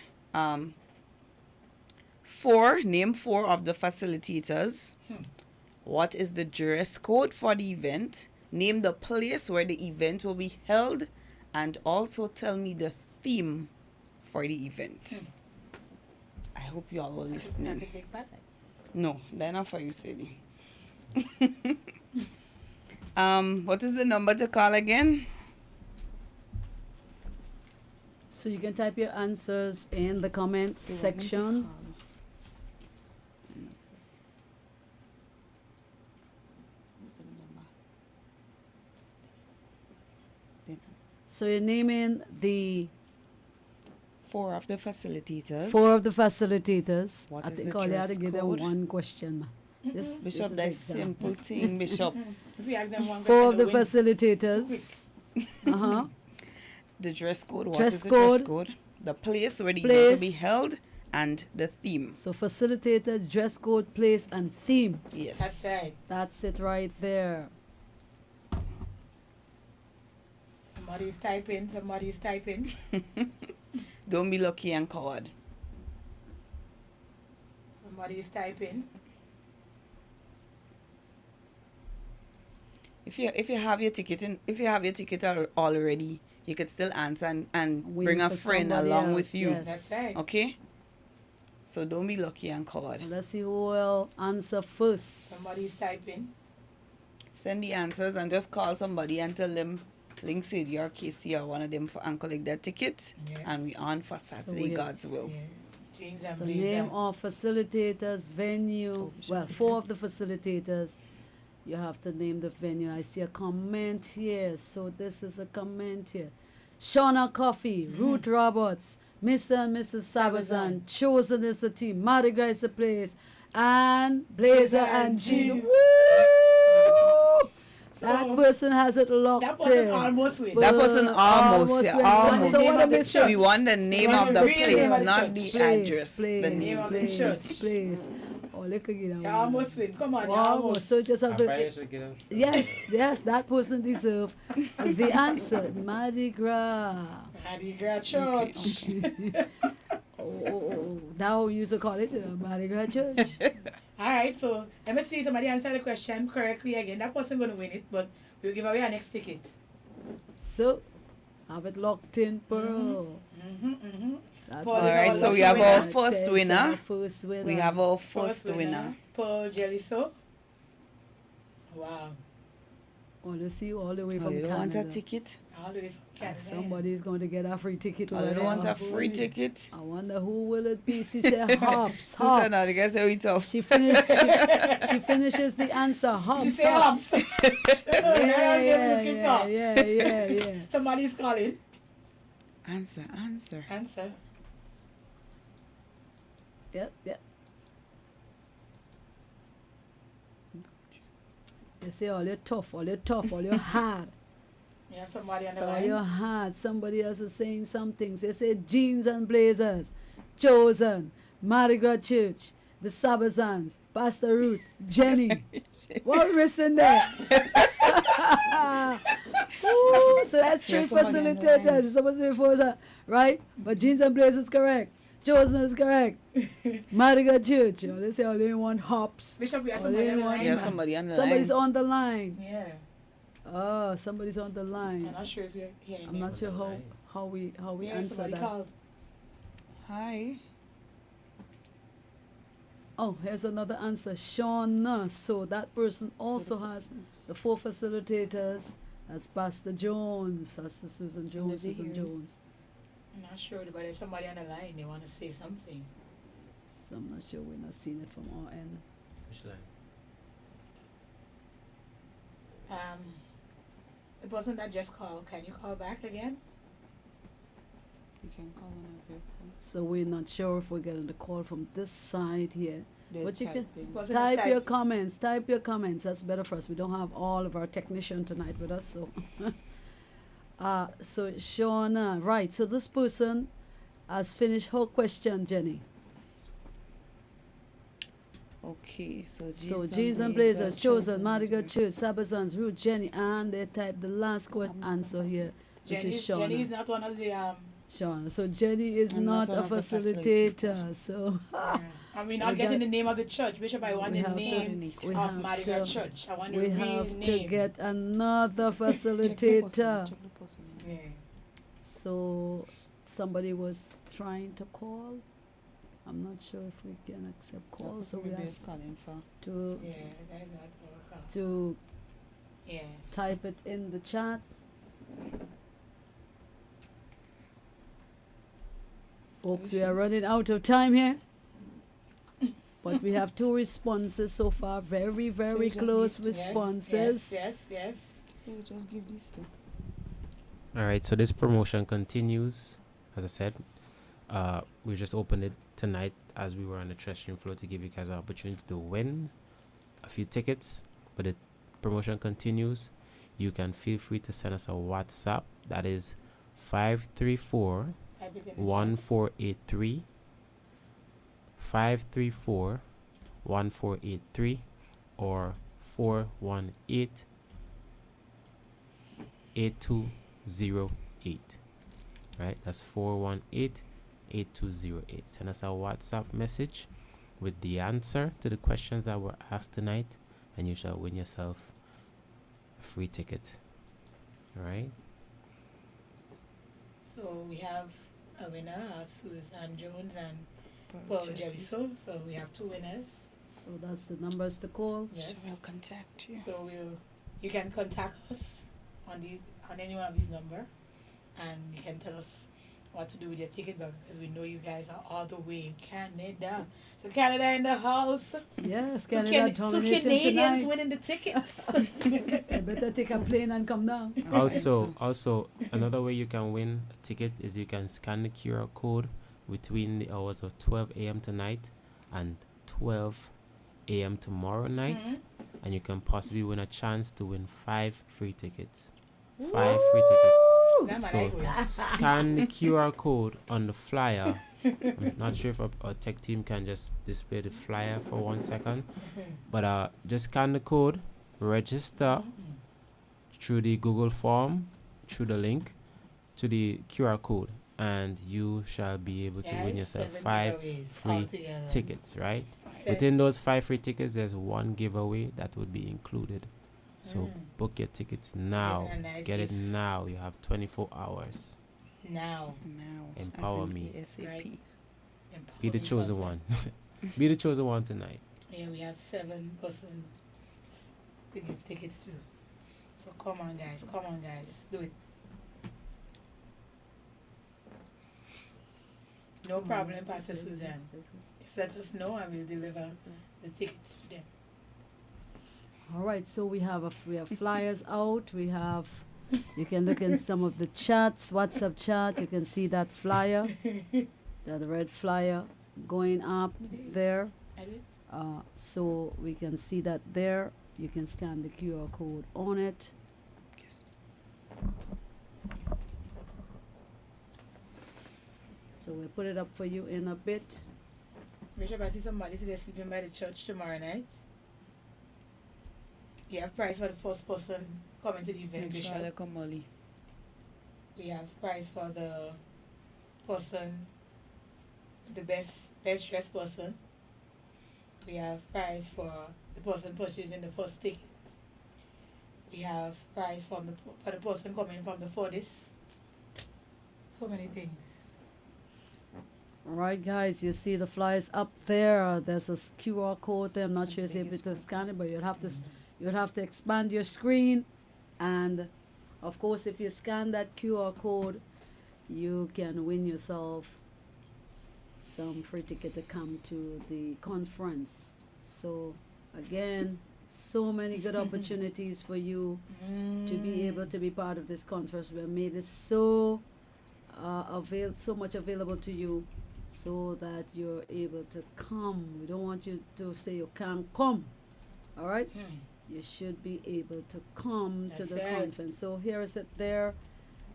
4, name 4 of the facilitators. What is the dress code for the event? Name the place where the event will be held, and also tell me the theme for the event. I hope you all were listening. No, they're not for you, Sadie. What is the number to call again? So you can type your answers in the comment section. So you're naming the 4 of the facilitators. 4 of the facilitators. What I is think the all you had dress to give them code? 1 question, man. Bishop, is that's exam. simple thing, Bishop. If you ask them 1 4 of question, the they'll win. facilitators. The dress code. What Dress is the dress code. code? The place where the event will be Place. held, and the theme. So facilitator, dress code, place, and theme. Yes. That's right. That's it right there. Somebody's typing. Don't be lucky and coward. Somebody's typing. If you have your ticket already, you could still answer and Win bring a for friend somebody along else, with you. yes. That's right. Okay? So don't be lucky and coward. So let's see who will answer first. Somebody's typing. Send the answers and just call somebody and tell them Link Sadie or Casey or one of them and collect that ticket. Yes. And we on for Saturday, we- God's will. Yeah. Jeans and So blazer. name of facilitators, venue. Well, 4 of the facilitators. You have to name the venue. I see a comment here. So this is a comment here. Shauna Coffee, Ruth Roberts, Mr. and Mrs. Sabazan, Chosen is the team, Mardi Gras is the place, and Blazer and Jeans. Woo! That person has it locked That person in. almost win. That person almost, yeah, win. almost. So what Name I of the miss? church. We want the name want of the the real place, name of the not church. the address. The Name name. of the church. Please. Oh, look at You almost win. Come on, you Almost. almost. So just have I to. probably should give them some. Yes, that person deserve the answer. Mardi Gras. Mardi Gras Church. Oh, now we used to call it Mardi Gras Church. Alright, so let me see somebody answer the question correctly again. That person gonna win it, but we'll give away our next ticket. So, have it locked in, Pearl. That Paul All is right, our so we lucky have winner. our first That's winner. our first winner. We have our first winner. Paul Jelliso. Wow. Want to see you all the way Oh, from you don't want a Canada. ticket? All the way from Canada. Somebody's going to get a free ticket. Oh, over you don't there. want a free ticket? I wonder who will it be. She said hops, Sister, hops. now the guys say we tough. She finishes the answer. Hops, She say hops. Yeah. Somebody's calling. Answer. Answer. Yep. They say all you're tough, all you're hard. You have somebody on the So line. you're hard. Somebody else is saying some things. They say jeans and blazers, chosen, Mardi Gras Church, the Sabazans, Pastor Ruth, Jenny. What we missing there? Ooh, so that's 3 There's somebody on the facilitators. line. It's supposed to be 4, right? But jeans and blazers correct. Chosen is correct. Mardi Gras Church. They say all they want hops. Bishop, we have Oh, somebody they on the want- line. You have man. somebody on the Somebody's line. on the line. Yeah. Oh, somebody's on the line. I'm not sure if you're hearing I'm me. not sure how we Yeah, answer somebody that. called. Hi. Oh, here's another answer. Shauna. So that person also has the 4 facilitators. That's Pastor Jones. That's Susan Jones. they Susan hear? Jones. I'm not sure, but there's somebody on the line. They want to say something. So I'm not sure. We're not seeing it from our end. Which line? The person that just called, can you call back again? You can call on a phone. So we're not sure if we're getting the call from this side here. But you can Person type just your comments. Type your comments. That's better for us. We don't have all of our technician tonight with us, so. So Shauna, right? So this person has finished her question, Jenny. Okay, So jeans and blazers, chosen, Madiga Church, Sabazans, Ruth, Jenny, and they type the last answer here, which is Shauna. Jenny is not one of the Shauna. So Jenny is I'm not not a one of the facilitator. So and we're not We getting got- the name of the church. Bishop, I want we the have name to- we of have Madiga to- Church. I want the we real have to name. get another facilitator. Yeah. So somebody was trying to call. I'm not sure if we can accept calls, so we ask calling for. to Yeah, that is not our call. to Yeah. type it in the chat. Folks, we are running out of time here. But we have 2 responses so far, very, very just close give to- responses. Yes. So we just give these two. All right, so this promotion continues. As I said, we just opened it tonight as we were on the Threshing floor to give you guys an opportunity to win a few tickets. But the promotion continues. You can feel free to send us a WhatsApp. That is 534 Type it in the chat. 1483 534 1483 or 418 8208. Right, that's 418 8208. Send us a WhatsApp message with the answer to the questions that were asked tonight, and you shall win yourself a free ticket. All right. So we have a winner, Susan Jones and Paul Jeliso. So we have 2 winners. So that's the numbers to call. Yes. So we'll contact you. So you can contact us on any one of these number, and you can tell us what to do with your ticket, because we know you guys are all the way in Canada. So Canada in the house. Yes, Two Canada Two dominating Canadians tonight. winning the tickets. I better take a plane and come down. Also, another way you can win a ticket is you can scan the QR code between the hours of 12 a.m. tonight and 12 a.m. tomorrow night, and you can possibly win a chance to win 5 free tickets. 5 free tickets. So scan the QR code on the flyer. I'm not sure if our tech team can just display the flyer for 1 second, but just scan the code, register through the Google form, through the link to the QR code, and you shall be able to win yourself 5 free tickets, right? Within those 5 free tickets, there's 1 giveaway that would be included. So book your tickets now. Nice Get it gift. now. You have 24 hours. Now. Empower me. ASAP. Right. Be the chosen one. Be the chosen one tonight. Yeah, we have 7 persons to give tickets to. So come on, guys. Do it. No problem, Pastor Suzanne. Just let us know and we'll deliver the tickets to them. All right, so we have flyers out. You can look in some of the chats, WhatsApp chat. You can see that flyer, that red flyer going up there. So we can see that there. You can scan the QR code on it. Yes. So we'll put it up for you in a bit. Bishop, I see somebody say they're sleeping by the church tomorrow night. You have price for the first person coming to the event, Make sure Bishop. they come early. We have price for the person, the best dressed person. We have price for the person purchasing the first ticket. We have price for the person coming from the furthest. So many things. All right, guys, you see the flyers up there. There's a QR code there. I'm not sure if able to scan it, but you'll have to expand your screen, and of course, if you scan that QR code, you can win yourself some free ticket to come to the conference. So again, so many good opportunities for you to be able to be part of this conference. We have made it so so much available to you so that you're able to come. We don't want you to say you can't come. All right? You should be able to come to That's the right. conference. So here is it there.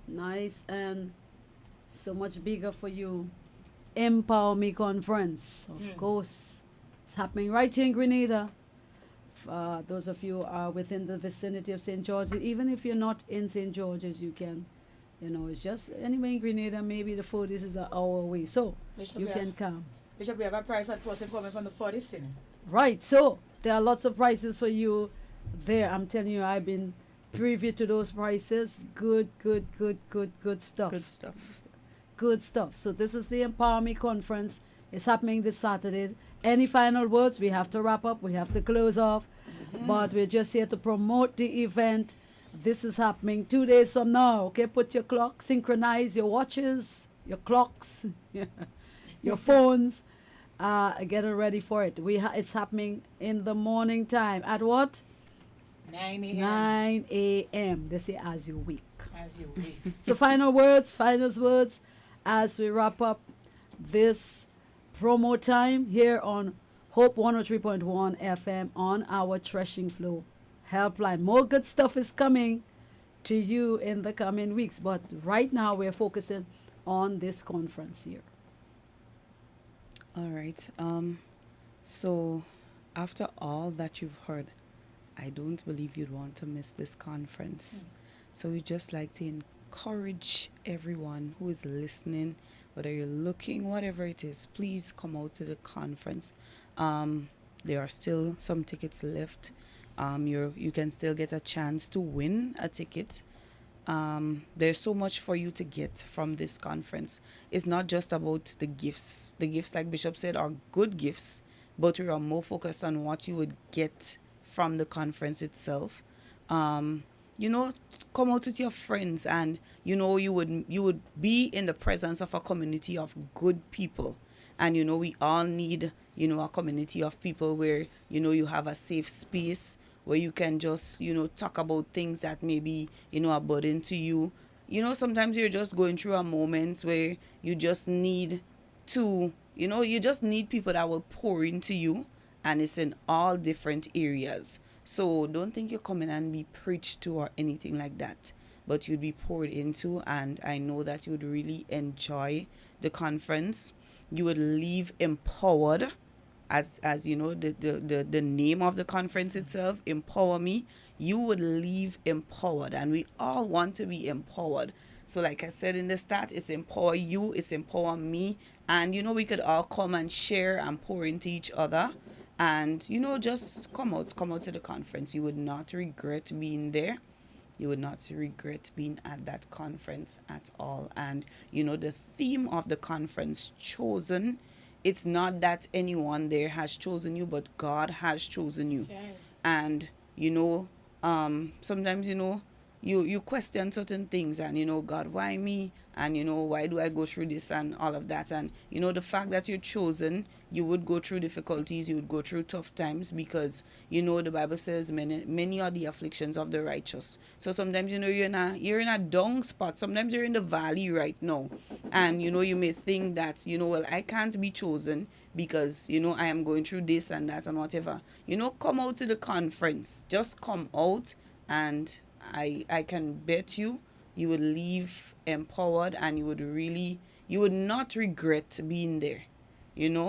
Nice and so much bigger for you. Empower Me Conference. Of course, it's happening right here in Grenada. Those of you are within the vicinity of St. George's, even if you're not in St. George's, you can, it's just anywhere in Grenada, maybe the 40s is an hour away. So Bishop, you we can have, come. Bishop, we have a price that person coming from the 40s, you know. Right. So there are lots of prices for you there. I'm telling you, I've been privy to those prices. Good stuff. Good stuff. Good stuff. So this is the Empower Me Conference. It's happening this Saturday. Any final words? We have to wrap up. We have to close off. But we're just here to promote the event. This is happening 2 days from now. Okay, put your clock, synchronize your watches, your clocks, your phones. Getting ready for it. It's happening in the morning time. At what? 9 a.m. 9 a.m. They say as you wake. As you wait. So final words as we wrap up this promo time here on Hope 103.1 FM on our Threshing Flow Helpline. More good stuff is coming to you in the coming weeks, but right now we're focusing on this conference here. All right. So after all that you've heard, I don't believe you'd want to miss this conference. So we just like to encourage everyone who is listening, whether you're looking, whatever it is, please come out to the conference. There are still some tickets left. You can still get a chance to win a ticket. There's so much for you to get from this conference. It's not just about the gifts. The gifts, like Bishop said, are good gifts, but we are more focused on what you would get from the conference itself. Come out with your friends, and you would be in the presence of a community of good people. And we all need a community of people where you have a safe space where you can just talk about things that maybe a burden to you. Sometimes you're just going through a moment where you just need to you just need people that will pour into you, and it's in all different areas. So don't think you're coming and be preached to or anything like that, but you'd be poured into, and I know that you would really enjoy the conference. You would leave empowered, as the name of the conference itself, Empower Me. You would leave empowered, and we all want to be empowered. So like I said in the start, it's empower you, it's empower me, and we could all come and share and pour into each other. And just come out to the conference. You would not regret being there. You would not regret being at that conference at all. And the theme of the conference, chosen, it's not that anyone there has chosen you, but God has chosen you. Right. And sometimes you question certain things, and God, why me? And why do I go through this and all of that? And the fact that you're chosen, you would go through difficulties, you would go through tough times, because the Bible says many are the afflictions of the righteous. So sometimes you're in a down spot. Sometimes you're in the valley right now, and you may think that well, I can't be chosen because I am going through this and that and whatever. Come out to the conference. Just come out, and I can bet you would leave empowered, and you would not regret being there.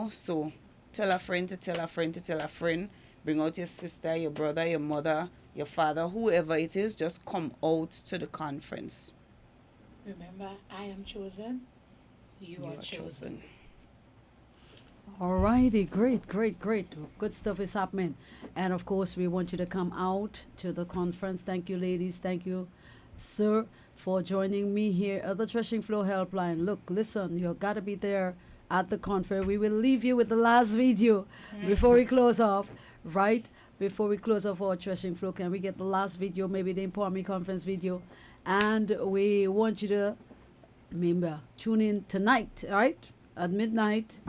So tell a friend to tell a friend to tell a friend. Bring out your sister, your brother, your mother, your father, whoever it is. Just come out to the conference. Remember, I am chosen. You are chosen. Alrighty, great. Good stuff is happening. And of course, we want you to come out to the conference. Thank you, ladies. Thank you, sir, for joining me here at the Threshing Flow Helpline. Look, listen, you got to be there at the conference. We will leave you with the last video before we close off, right? Before we close off our Threshing Flow, can we get the last video, maybe the Empower Me Conference video? And we want you to, remember, tune in tonight, right? At midnight,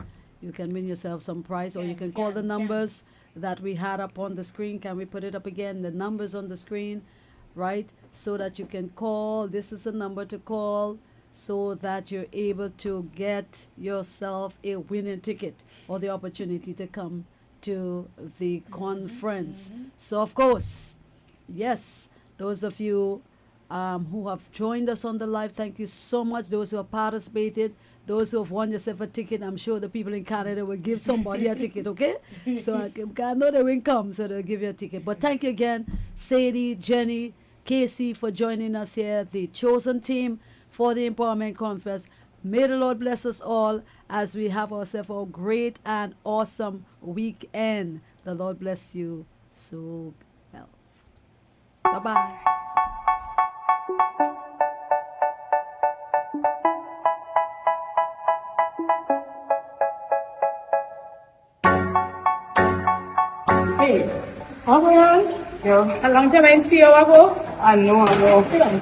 you can win yourself some prize, or you can call the numbers that we had up on the screen. Can we put it up again? The numbers on the screen, right? So that you can call. This is the number to call so that you're able to get yourself a winning ticket or the opportunity to come to the conference. So, of course, yes, those of you who have joined us on the live, thank you so much. Those who have participated, those who have won yourself a ticket, I'm sure the people in Canada will give somebody a ticket, okay? So I know they will come, so they'll give you a ticket. But thank you again, Sadie, Jenny, Casey, for joining us here, the chosen team for the Empowerment Conference. May the Lord bless us all as we have ourselves a great and awesome weekend. The Lord bless you so well. Bye-bye. Hey, how are you? Yo. A long time I didn't see you, ago. I know. Sit down.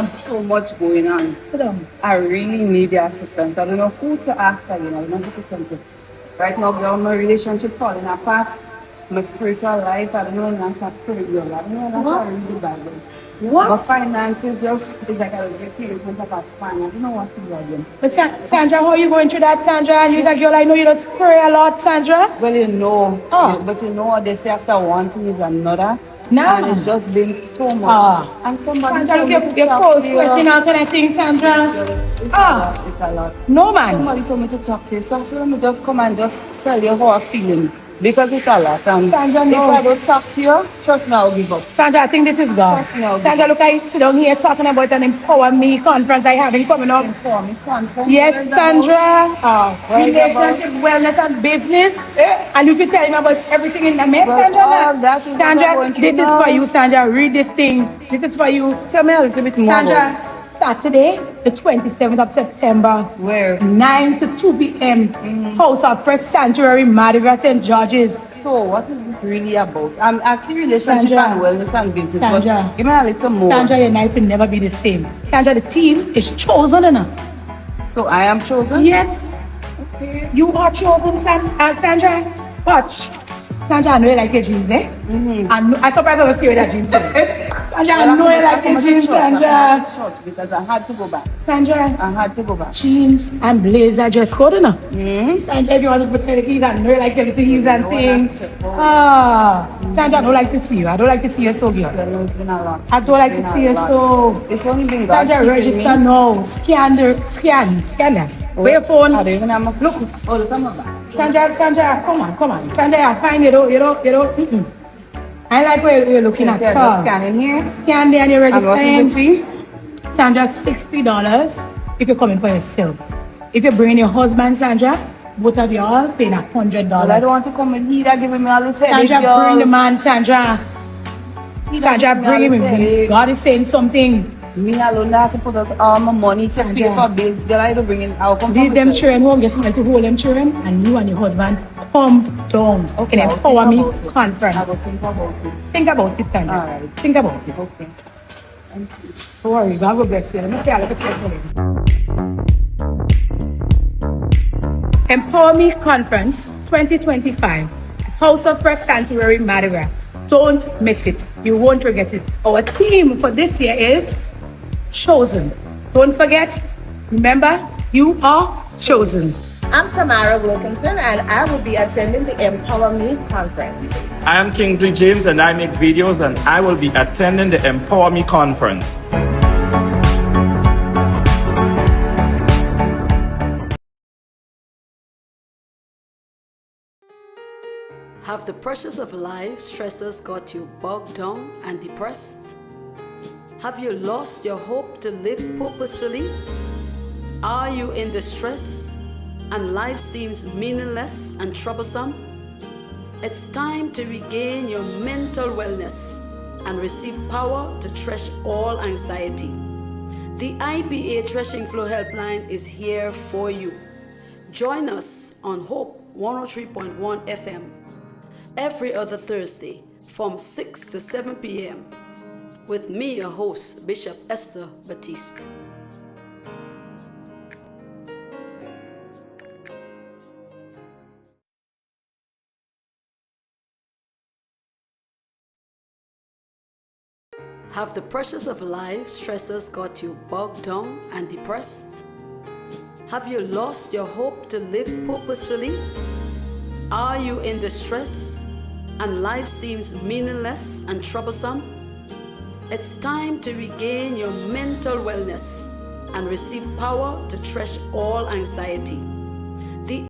So much going on. Sit down. I really need your assistance. I don't know who to ask again. I don't know who to tell you. Right now, girl, my relationship falling apart. My spiritual life, I don't know, and that's not pretty good. I don't know, that's not really bad. What? But finances just, it's like I was getting it about fine. I don't know what to do again. But Sandra, how are you going through that, Sandra? And you're a girl, I know you just pray a lot, Sandra. Well, you know, but you know what they say, after one thing is another. Nah. And it's just been so much. And somebody Sandra, you're cold sweating out kind of thing, Sandra. It's a lot. No, man. Somebody told me to talk to you, so I said, let me just come and just tell you how I'm feeling. Because it's a lot. And Sandra, if no. I don't talk to you, trust me, I'll give up. Sandra, I think this is God. Trust me, I'll give Sandra, look, I sit down here talking about an Empower Me conference I having coming up. Empower Me conference? Yes, Sandra. Relationship, wellness, and business. And you can tell him about everything in the mess, Sandra. Sandra, this is for you, Sandra. Read this thing. This is for you. Tell me a little bit more. Sandra, Saturday, the 27th of September. Where? 9 to 2 p.m. House of Press Sanctuary, Madiga, St. George's. So, what is it really about? I see relationship Sandra, and wellness and business. Sandra, but give me a little more. Sandra, your life will never be the same. Sandra, the team is chosen enough. So, I am chosen? Yes. Okay. You are chosen, Sandra. Watch. Sandra, I know you like your jeans, eh? I'm surprised I don't see you with that jeans. Sandra, I know you like your jeans, Sandra. Because I had to go back. Sandra, I had to go back. Jeans and blazer dress code, enough. Sandra, if you want to put the keys, I know you like your little keys and things. Sandra, I don't like to see you. I don't like to see you so good. I know it's been a lot. I don't like to see you so. It's only been God. Sandra, register now. Scan that. Where your phone? I don't even have my look. Oh, look at my back. Sandra, come on. Sandra, I find you know. I like where you're looking at. Just scanning here. Scan there and you're registering. And what is the fee? Sandra, $60 if you're coming for yourself. If you bring your husband, Sandra, both of you all paying $100. Well, I don't want to come in here giving me all this Sandra, headache, bring the man, Sandra. Sandra, bring him in. God is saying something. Me alone have to put out all my money to pay for bills. Girl, I don't bring in. I'll come. Leave them children home, get somebody to hold them children, and you and your husband come down in Empower Me conference. I will think about it. Think about it, Sandra. All right. Think about it. Okay. Thank you. Don't worry, God will bless you. Let me say a little bit. Empower Me Conference 2025, House of Press Sanctuary, Madiga. Don't miss it. You won't regret it. Our theme for this year is chosen. Don't forget, remember, you are chosen. I'm Tamara Wilkinson, and I will be attending the Empower Me conference. I am Kingsley James, and I make videos, and I will be attending the Empower Me conference. Have the pressures of life stresses got you bogged down and depressed? Have you lost your hope to live purposefully? Are you in distress and life seems meaningless and troublesome? It's time to regain your mental wellness and receive power to thresh all anxiety. The IBA Threshing Flow Helpline is here for you. Join us on Hope 103.1 FM every other Thursday from 6 to 7 p.m. with me, your host, Bishop Esther Baptiste. Have the pressures of life stresses got you bogged down and depressed? Have you lost your hope to live purposefully? Are you in distress and life seems meaningless and troublesome? It's time to regain your mental wellness and receive power to thresh all anxiety.